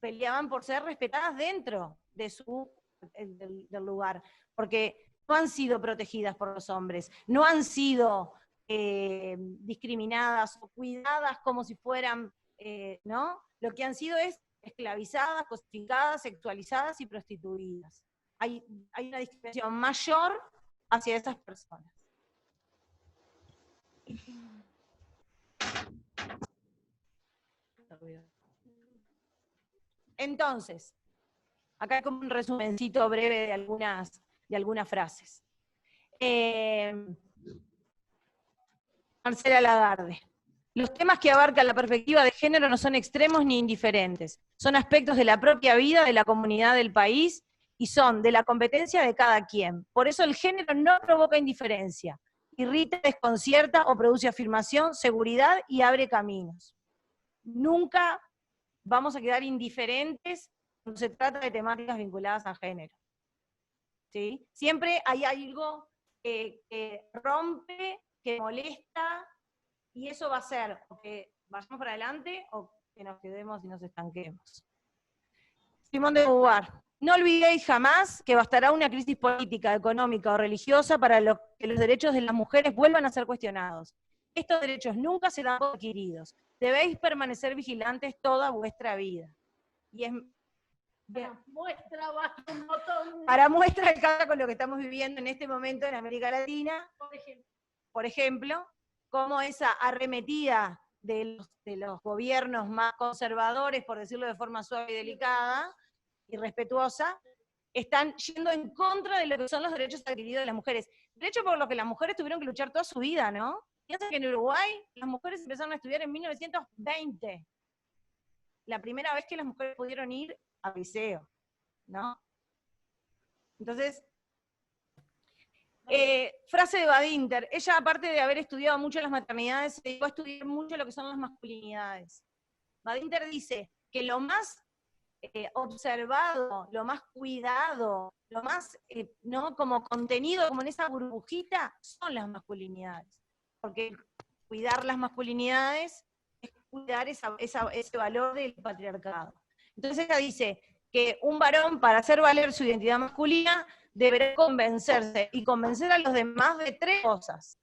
peleaban por ser respetadas dentro de del lugar, porque no han sido protegidas por los hombres, no han sido discriminadas o cuidadas como si fueran, ¿no? Lo que han sido es esclavizadas, cosificadas, sexualizadas y prostituidas. Hay una discriminación mayor hacia esas personas. Entonces, acá como un resumencito breve de algunas frases. Marcela Lagarde. Los temas que abarcan la perspectiva de género no son extremos ni indiferentes. Son aspectos de la propia vida de la comunidad del país y son de la competencia de cada quien. Por eso el género no provoca indiferencia, irrita, desconcierta o produce afirmación, seguridad y abre caminos. Nunca vamos a quedar indiferentes cuando se trata de temáticas vinculadas al género. ¿Sí? Siempre hay algo que rompe, que molesta, y eso va a ser o que vayamos para adelante o que nos quedemos y nos estanquemos. Simón de Beauvoir. No olvidéis jamás que bastará una crisis política, económica o religiosa para que los derechos de las mujeres vuelvan a ser cuestionados. Estos derechos nunca serán adquiridos. Debéis permanecer vigilantes toda vuestra vida. Y es para muestra el caso con lo que estamos viviendo en este momento en América Latina, por ejemplo, como esa arremetida de los gobiernos más conservadores, por decirlo de forma suave y delicada, y respetuosa, están yendo en contra de lo que son los derechos adquiridos de las mujeres. Derecho por lo que las mujeres tuvieron que luchar toda su vida, ¿no? Piensa que en Uruguay las mujeres empezaron a estudiar en 1920. La primera vez que las mujeres pudieron ir a liceo, ¿no? Entonces, frase de Badinter. Ella, aparte de haber estudiado mucho las maternidades, se dedicó a estudiar mucho lo que son las masculinidades. Badinter dice que lo más observado, lo más cuidado, lo más, ¿no? como contenido, como en esa burbujita, son las masculinidades. Porque cuidar las masculinidades es cuidar ese valor del patriarcado. Entonces ella dice que un varón, para hacer valer su identidad masculina, deberá convencerse y convencer a los demás de tres cosas.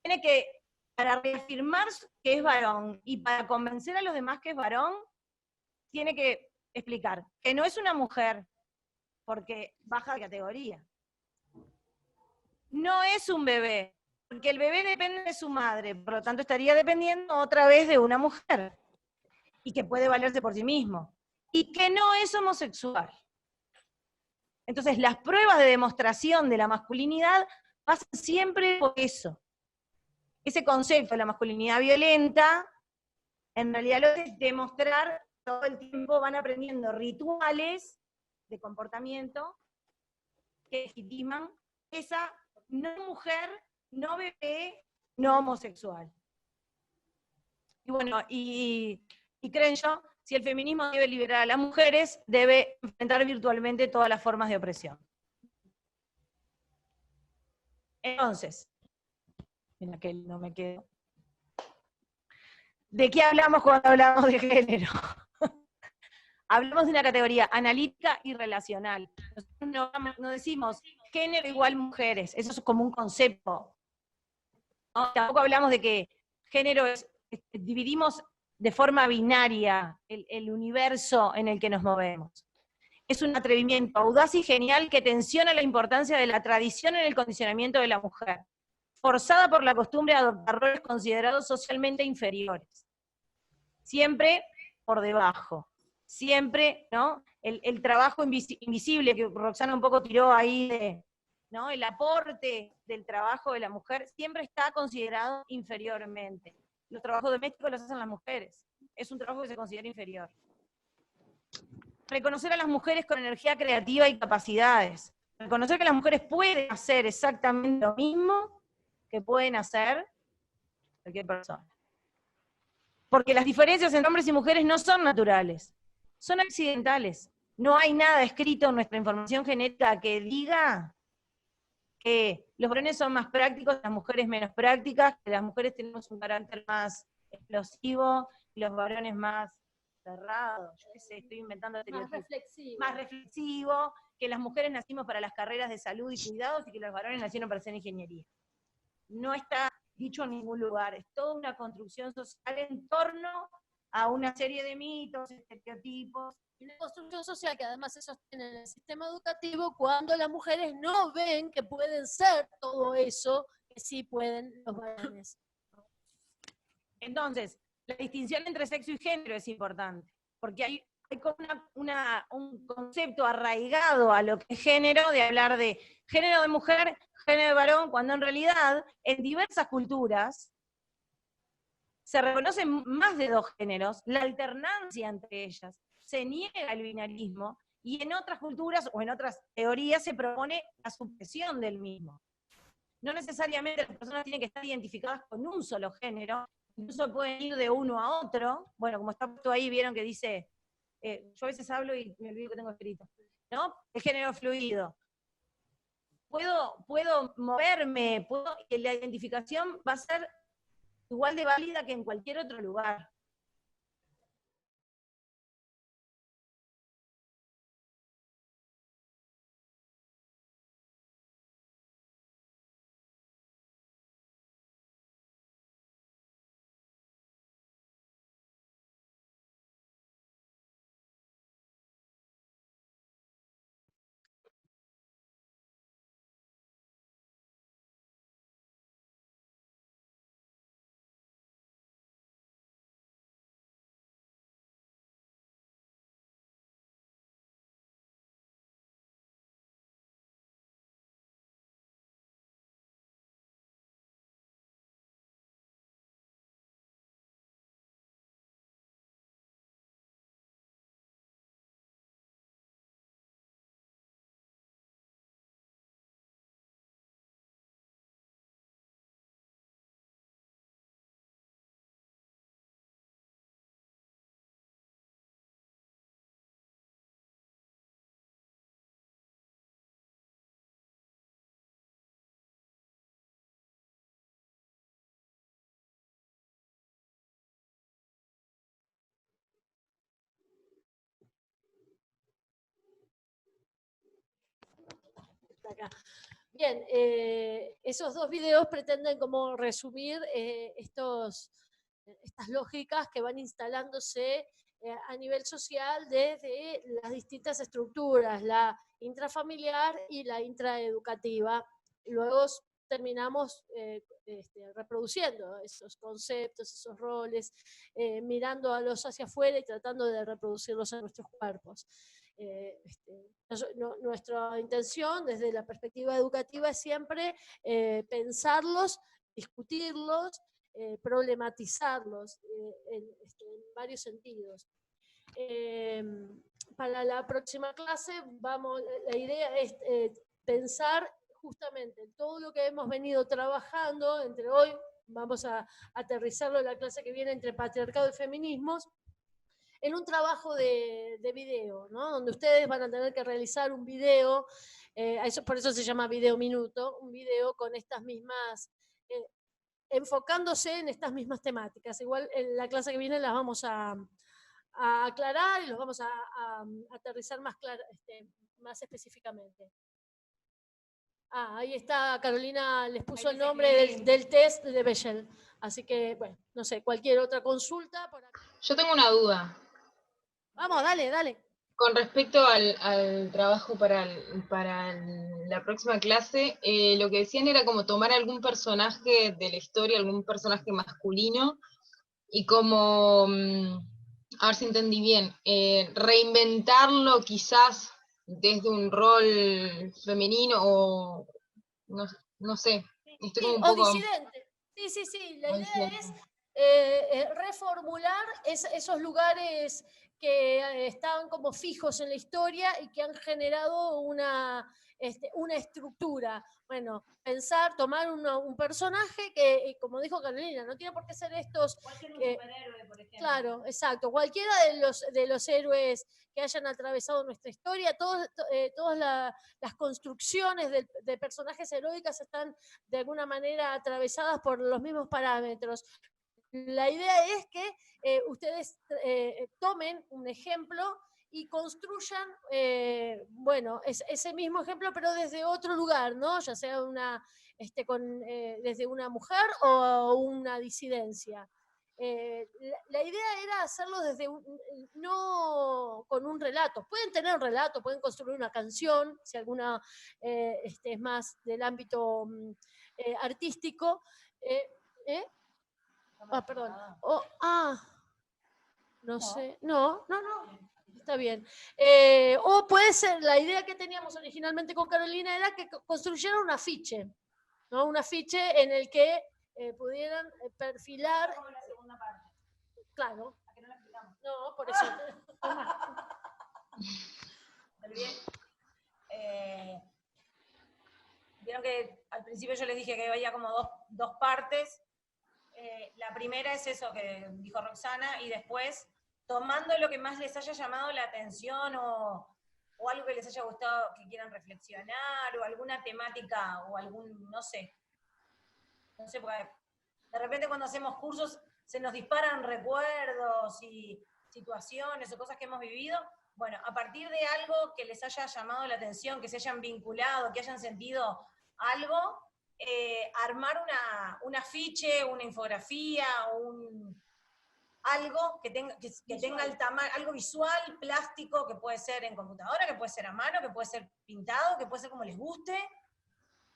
Tiene que, para reafirmar que es varón y para convencer a los demás que es varón, tiene que explicar que no es una mujer, porque baja de categoría. No es un bebé, porque el bebé depende de su madre, por lo tanto estaría dependiendo otra vez de una mujer, y que puede valerse por sí mismo. Y que no es homosexual. Entonces, las pruebas de demostración de la masculinidad pasan siempre por eso. Ese concepto de la masculinidad violenta, en realidad lo que es demostrar, todo el tiempo van aprendiendo rituales de comportamiento que legitiman esa no mujer, no bebé, no homosexual. Y bueno, y creen yo, si el feminismo debe liberar a las mujeres, debe enfrentar virtualmente todas las formas de opresión. Entonces, en aquel no me quedo. ¿De qué hablamos cuando hablamos de género? Hablamos de una categoría analítica y relacional. Nosotros no decimos género igual mujeres, eso es como un concepto. ¿No? Tampoco hablamos de que género dividimos de forma binaria el universo en el que nos movemos. Es un atrevimiento audaz y genial que tensiona la importancia de la tradición en el condicionamiento de la mujer, forzada por la costumbre de adoptar roles considerados socialmente inferiores. Siempre por debajo. Siempre, ¿no? El trabajo invisible que Roxana un poco tiró ahí, ¿no? El aporte del trabajo de la mujer siempre está considerado inferiormente. Los trabajos domésticos los hacen las mujeres. Es un trabajo que se considera inferior. Reconocer a las mujeres con energía creativa y capacidades. Reconocer que las mujeres pueden hacer exactamente lo mismo que pueden hacer cualquier persona. Porque las diferencias entre hombres y mujeres no son naturales, son accidentales. No hay nada escrito en nuestra información genética que diga que los varones son más prácticos, las mujeres menos prácticas, que las mujeres tenemos un carácter más explosivo y los varones más cerrados. Yo qué sé, estoy inventando estereotipos. Más reflexivo, que las mujeres nacimos para las carreras de salud y cuidados y que los varones nacieron para hacer ingeniería. No está dicho en ningún lugar, es toda una construcción social en torno a una serie de mitos, estereotipos. Una construcción social que además se sostiene en el sistema educativo cuando las mujeres no ven que pueden ser todo eso que sí pueden los varones. Entonces, la distinción entre sexo y género es importante, porque hay como un concepto arraigado a lo que es género, de hablar de género de mujer, género de varón, cuando en realidad en diversas culturas se reconocen más de dos géneros, la alternancia entre ellas, se niega el binarismo, y en otras culturas o en otras teorías se propone la supresión del mismo. No necesariamente las personas tienen que estar identificadas con un solo género, incluso pueden ir de uno a otro. Bueno, como está puesto ahí, vieron que dice, yo a veces hablo y me olvido que tengo escrito, ¿no? El género fluido. Puedo moverme, y la identificación va a ser igual de válida que en cualquier otro lugar. Acá. Bien, esos dos videos pretenden como resumir estas lógicas que van instalándose a nivel social desde las distintas estructuras, la intrafamiliar y la intraeducativa. Luego terminamos reproduciendo esos conceptos, esos roles, mirándolos hacia afuera y tratando de reproducirlos en nuestros cuerpos. Nuestra intención desde la perspectiva educativa es siempre pensarlos, discutirlos, problematizarlos en varios sentidos. Para la próxima clase la idea es pensar justamente todo lo que hemos venido trabajando entre hoy, vamos a aterrizarlo en la clase que viene entre patriarcado y feminismos, en un trabajo de video, ¿no? Donde ustedes van a tener que realizar un video, por eso se llama video minuto, un video con estas mismas, enfocándose en estas mismas temáticas. Igual en la clase que viene las vamos a aclarar y los vamos a aterrizar más específicamente. Ahí está, Carolina les puso Ahí el dice nombre que- del test de Bechdel. Así que, bueno, no sé, cualquier otra consulta. Por acá. Yo tengo una duda. Vamos, dale, dale. Con respecto al trabajo para la próxima clase, lo que decían era como tomar algún personaje de la historia, algún personaje masculino, y como, a ver si entendí bien, reinventarlo quizás desde un rol femenino o no sé, estoy como Sí, un o poco... disidente. Sí, la no idea entiendo. es reformular esos lugares que estaban como fijos en la historia y que han generado una estructura. Bueno, pensar, tomar un personaje que, como dijo Carolina, no tiene por qué ser estos... Cualquier superhéroe, por ejemplo. Claro, exacto. Cualquiera de los héroes que hayan atravesado nuestra historia, todas las construcciones de personajes heroicas están de alguna manera atravesadas por los mismos parámetros. La idea es que ustedes tomen un ejemplo y construyan, bueno, ese mismo ejemplo, pero desde otro lugar, ¿no? Ya sea desde una mujer o una disidencia. La idea era hacerlo no con un relato. Pueden tener un relato, pueden construir una canción, si alguna es más del ámbito artístico. Perdón. No sé. No. Está bien. O puede ser, la idea que teníamos originalmente con Carolina era que construyeran un afiche, ¿no? Un afiche en el que pudieran perfilar. Como la segunda parte. Claro. ¿A que no la explicamos? No, por eso. ¿Me olvidé? Vieron que al principio yo les dije que había como dos partes. La primera es eso que dijo Roxana, y después tomando lo que más les haya llamado la atención o algo que les haya gustado, que quieran reflexionar, o alguna temática, o no sé, porque de repente cuando hacemos cursos se nos disparan recuerdos y situaciones o cosas que hemos vivido. Bueno, a partir de algo que les haya llamado la atención, que se hayan vinculado, que hayan sentido algo, armar un afiche, una infografía, algo que tenga el tamaño, algo visual, plástico, que puede ser en computadora, que puede ser a mano, que puede ser pintado, que puede ser como les guste,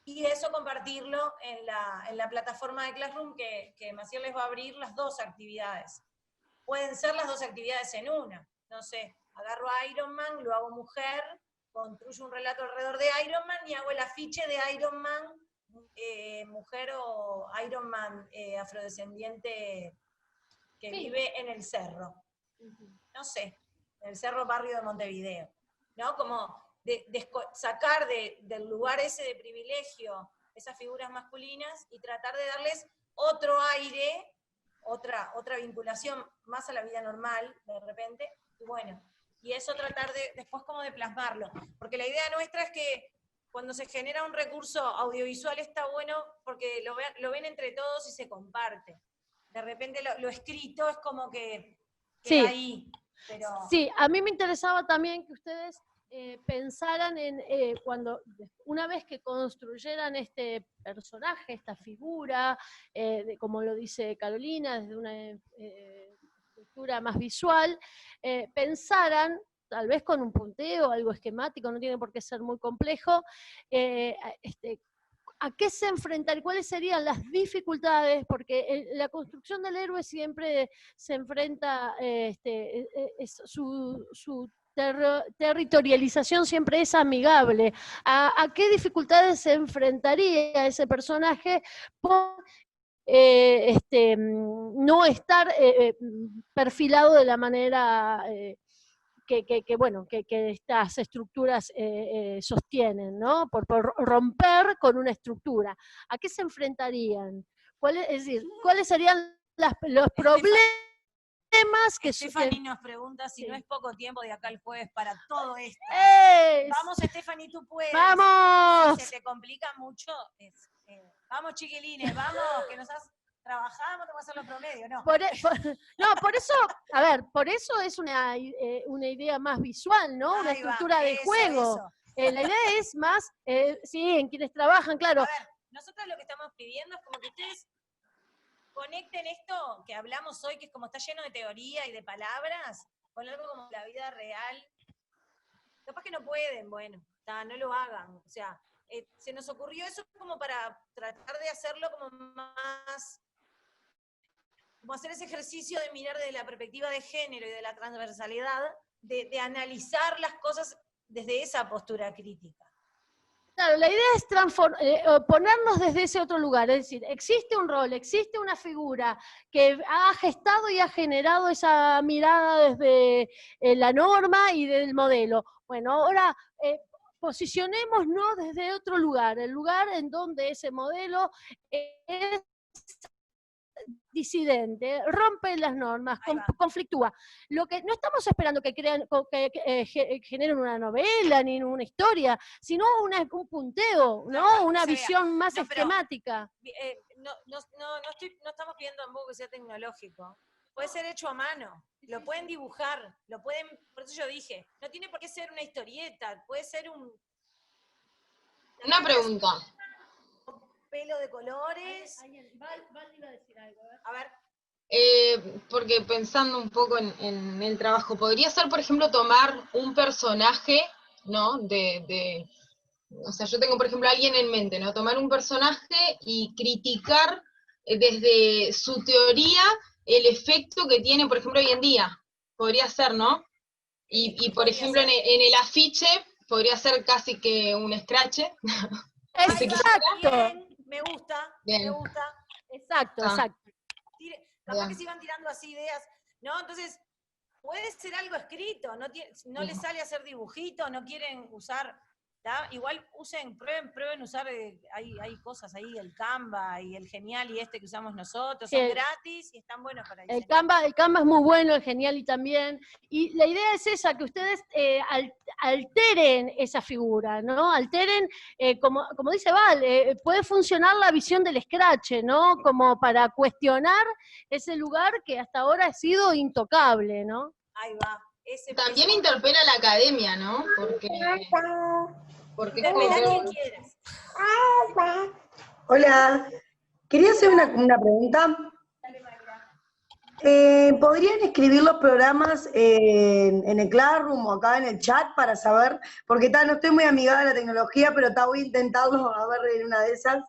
y eso compartirlo en la plataforma de Classroom que Maciel les va a abrir las dos actividades. Pueden ser las dos actividades en una, no sé, agarro a Iron Man, lo hago mujer, construyo un relato alrededor de Iron Man y hago el afiche de Iron Man, mujer o Iron Man afrodescendiente que vive en el cerro. No sé, en el cerro barrio de Montevideo. ¿No? Como sacar del lugar ese de privilegio esas figuras masculinas y tratar de darles otro aire, otra vinculación más a la vida normal, de repente, y bueno, y eso tratar después como de plasmarlo. Porque la idea nuestra es que cuando se genera un recurso audiovisual está bueno porque lo ven entre todos y se comparte. De repente lo escrito es como que queda ahí. Pero... Sí, a mí me interesaba también que ustedes pensaran en una vez que construyeran este personaje, esta figura, como lo dice Carolina, desde una estructura más visual, pensaran, tal vez con un punteo, algo esquemático, no tiene por qué ser muy complejo, ¿a qué se enfrentan? ¿Cuáles serían las dificultades? Porque la construcción del héroe siempre se enfrenta, su territorialización siempre es amigable. ¿A qué dificultades se enfrentaría ese personaje por no estar perfilado de la manera... que estas estructuras sostienen, ¿no? Por romper con una estructura. ¿A qué se enfrentarían? Es decir, ¿cuáles serían los problemas que... Stephanie nos pregunta si no es poco tiempo de acá al jueves para todo esto. Vamos, Stephanie, tú puedes. ¡Vamos! Si se te complica mucho, vamos, chiquilines, vamos, que trabajamos, te voy a hacer los promedios, ¿no? Por eso, a ver, por eso es una idea más visual, ¿no? Una estructura de juego. La idea es más, sí, en quienes trabajan, claro. A ver, nosotros lo que estamos pidiendo es como que ustedes conecten esto que hablamos hoy, que es como está lleno de teoría y de palabras, con algo como la vida real. Capaz que no pueden, bueno, no lo hagan. O sea, se nos ocurrió eso como para tratar de hacerlo como más, como hacer ese ejercicio de mirar desde la perspectiva de género y de la transversalidad, de analizar las cosas desde esa postura crítica. Claro, la idea es ponernos desde ese otro lugar, es decir, existe un rol, existe una figura que ha gestado y ha generado esa mirada desde la norma y del modelo. Bueno, ahora posicionémonos desde otro lugar, el lugar en donde ese modelo es disidente, rompe las normas, conflictúa. Lo que no estamos esperando que generen una novela ni una historia, sino un punteo, ¿no? Una visión más esquemática. No estamos pidiendo tampoco que sea tecnológico. Puede ser hecho a mano, lo pueden dibujar, por eso yo dije, no tiene por qué ser una historieta, puede ser Una pregunta. Pelo de colores. Val iba a decir algo. A ver. Porque pensando un poco en el trabajo, podría ser, por ejemplo, tomar un personaje, ¿no? O sea, yo tengo, por ejemplo, a alguien en mente, ¿no? Tomar un personaje y criticar desde su teoría el efecto que tiene, por ejemplo, hoy en día. Podría ser, ¿no? Y por ejemplo, en el afiche podría ser casi que un scratch. Exacto. Me gusta, Bien. me gusta. Exacto, exacto. Capaz que se iban tirando así ideas, ¿no? Entonces, puede ser algo escrito, no les sale hacer dibujitos, no quieren usar, ¿tá? Igual prueben usar, hay cosas ahí, el Canva y el Genial y que usamos nosotros, son gratis y están buenos para diseñar. El Canva es muy bueno, el Genial también, y la idea es esa, que ustedes alteren esa figura, ¿no? Alteren, como dice Val, puede funcionar la visión del Scratch, ¿no? Como para cuestionar ese lugar que hasta ahora ha sido intocable, ¿no? Ahí va. También interpela a la academia, ¿no? Porque interpela a quien quieras. Hola, quería hacer una pregunta. ¿Podrían escribir los programas en el Classroom o acá en el chat para saber? Porque no estoy muy amigada de la tecnología, pero voy a intentarlo a ver en una de esas.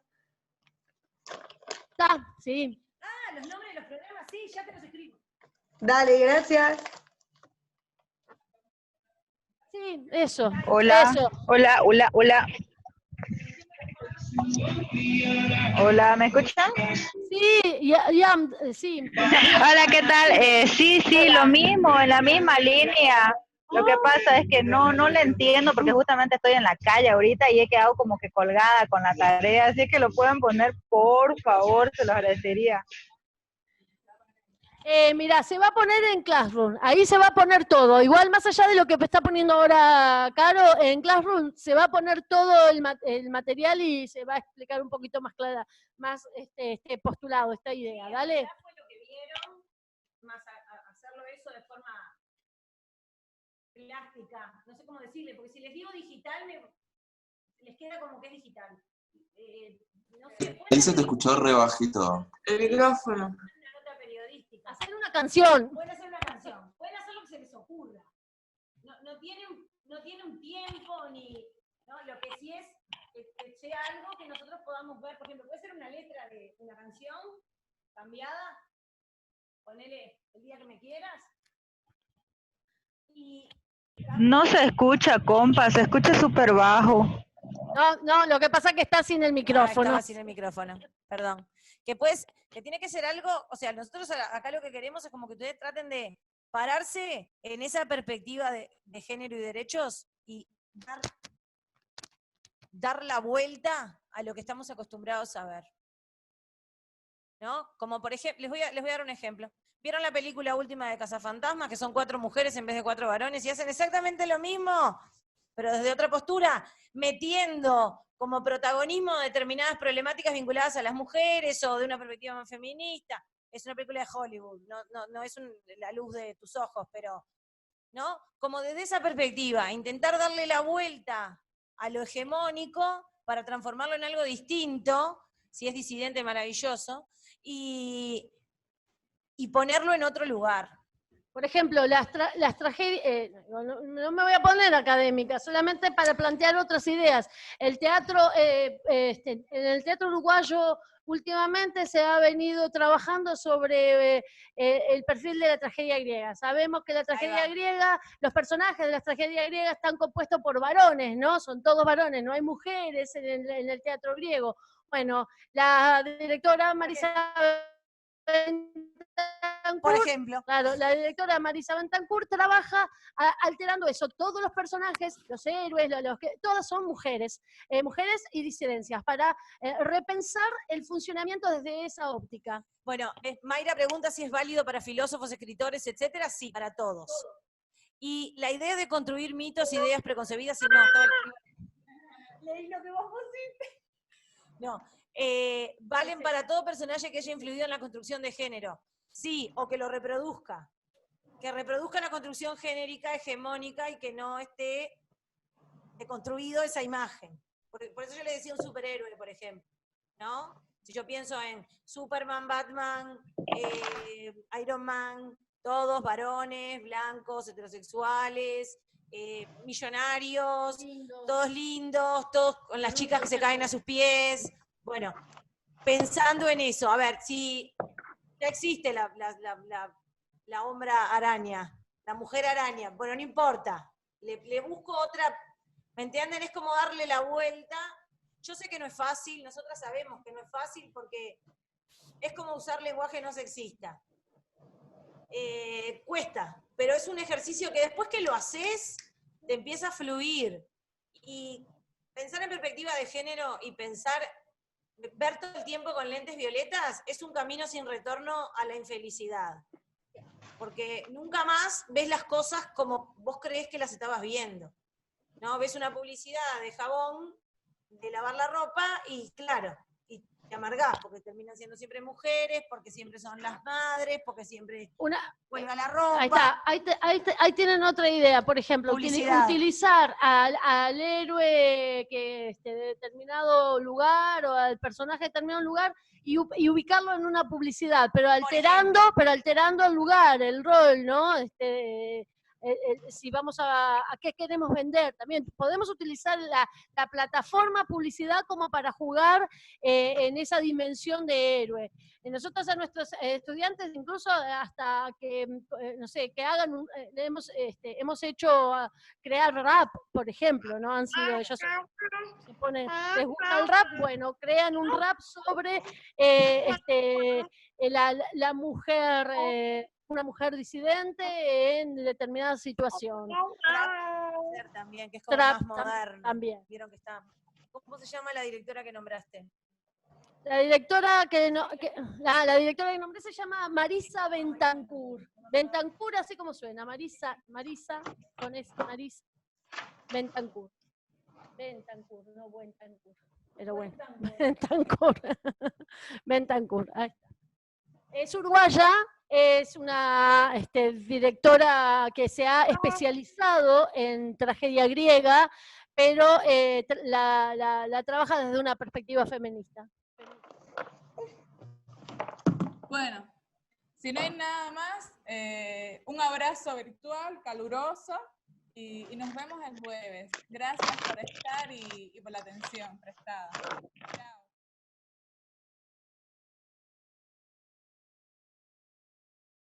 Sí. Los nombres de los programas, sí, ya te los escribo. Dale, gracias. Sí, eso. Hola, eso. hola. Hola, ¿me escuchan? Sí, sí. Hola, ¿qué tal? Sí, lo mismo, en la misma línea. Lo que pasa es que no le entiendo porque justamente estoy en la calle ahorita y he quedado como que colgada con la tarea, así que lo pueden poner, por favor, se los agradecería. Mira, se va a poner en Classroom, ahí se va a poner todo, igual más allá de lo que está poniendo ahora Caro, en Classroom se va a poner todo el material y se va a explicar un poquito más clara, más postulado, esta idea, ¿dale? Ya fue lo que vieron, más hacerlo eso de forma plástica, no sé cómo decirle, porque si les digo digital, les queda como que es digital. No sé, Ahí se te escuchó re bajito. El micrófono. Hacer una canción. Pueden hacer una canción, pueden hacer lo que se les ocurra. No tiene un tiempo ni. ¿no? Lo que sí es que sea algo que nosotros podamos ver. Por ejemplo, puede ser una letra de una canción cambiada. Ponele el día que me quieras. No se escucha, compa, se escucha súper bajo. No, lo que pasa es que está sin el micrófono. Estaba sin el micrófono, perdón. Que tiene que ser algo, o sea, nosotros acá lo que queremos es como que ustedes traten de pararse en esa perspectiva de género y derechos y dar la vuelta a lo que estamos acostumbrados a ver. ¿No? Como por ejemplo, les voy a dar un ejemplo. ¿Vieron la película última de Cazafantasmas, que son 4 mujeres en vez de 4 varones y hacen exactamente lo mismo, pero desde otra postura, metiendo como protagonismo determinadas problemáticas vinculadas a las mujeres o de una perspectiva más feminista? Es una película de Hollywood, no es la luz de tus ojos, pero, ¿no? Como desde esa perspectiva, intentar darle la vuelta a lo hegemónico para transformarlo en algo distinto, si es disidente, maravilloso, y ponerlo en otro lugar. Por ejemplo, las tragedias, no me voy a poner académica, solamente para plantear otras ideas. El teatro, en el teatro uruguayo últimamente se ha venido trabajando sobre el perfil de la tragedia griega. Sabemos que la tragedia griega, los personajes de la tragedia griega están compuestos por varones, ¿no? Son todos varones, no hay mujeres en el teatro griego. Bueno, la directora Marisa por ejemplo. Claro, la directora Marisa Bentancur trabaja alterando eso. Todos los personajes, los héroes, todas son mujeres, mujeres y disidencias, para repensar el funcionamiento desde esa óptica. Bueno, Mayra pregunta si es válido para filósofos, escritores, etcétera. Sí, para todos. Y la idea de construir mitos, ideas preconcebidas, y no, leí lo que vos pusiste. No, valen para todo personaje que haya influido en la construcción de género. Sí, o que lo reproduzca. Que reproduzca la construcción genérica, hegemónica, y que no esté deconstruido esa imagen. Por eso yo le decía un superhéroe, por ejemplo, ¿no? Si yo pienso en Superman, Batman, Iron Man, todos varones, blancos, heterosexuales, millonarios, todos lindos, todos con las chicas que se caen a sus pies. Bueno, pensando en eso, a ver, si ya existe la hombre araña, la mujer araña, bueno, no importa, le busco otra, ¿me entienden? Es como darle la vuelta. Yo sé que no es fácil, nosotras sabemos que no es fácil porque es como usar lenguaje no sexista. Cuesta, pero es un ejercicio que después que lo haces, te empieza a fluir. Y pensar en perspectiva de género y ver todo el tiempo con lentes violetas es un camino sin retorno a la infelicidad. Porque nunca más ves las cosas como vos creés que las estabas viendo. ¿No? Ves una publicidad de jabón, de lavar la ropa, y claro, y te amargás, porque terminan siendo siempre mujeres, porque siempre son las madres, porque siempre cuelga la ropa. Ahí está, ahí tienen otra idea, por ejemplo, utilizar al héroe que de determinado lugar, o al personaje de determinado lugar, y ubicarlo en una publicidad, pero alterando el lugar, el rol, ¿no? Si vamos a qué queremos vender. También podemos utilizar la plataforma publicidad como para jugar en esa dimensión de héroe. Nosotros a nuestros estudiantes, incluso hasta que, no sé, que hagan, hemos hecho crear rap, por ejemplo, ¿no? Han sido ellos, se ponen, les gusta el rap, bueno, crean un rap sobre la mujer, una mujer disidente en determinada situación. Trap también, que es como más moderno. También. Vieron que está. ¿Cómo se llama la directora que nombraste? La directora la directora que nombré se llama Marisa Bentancur. Bentancur, así como suena, Marisa, con ese, Marisa Bentancur. Bentancur, no Bentancur. Pero bueno, Bentancur, ahí está. Es uruguaya, es una directora que se ha especializado en tragedia griega, pero la trabaja desde una perspectiva feminista. Bueno, si no hay nada más, un abrazo virtual, caluroso, y nos vemos el jueves. Gracias por estar y por la atención prestada. Chao.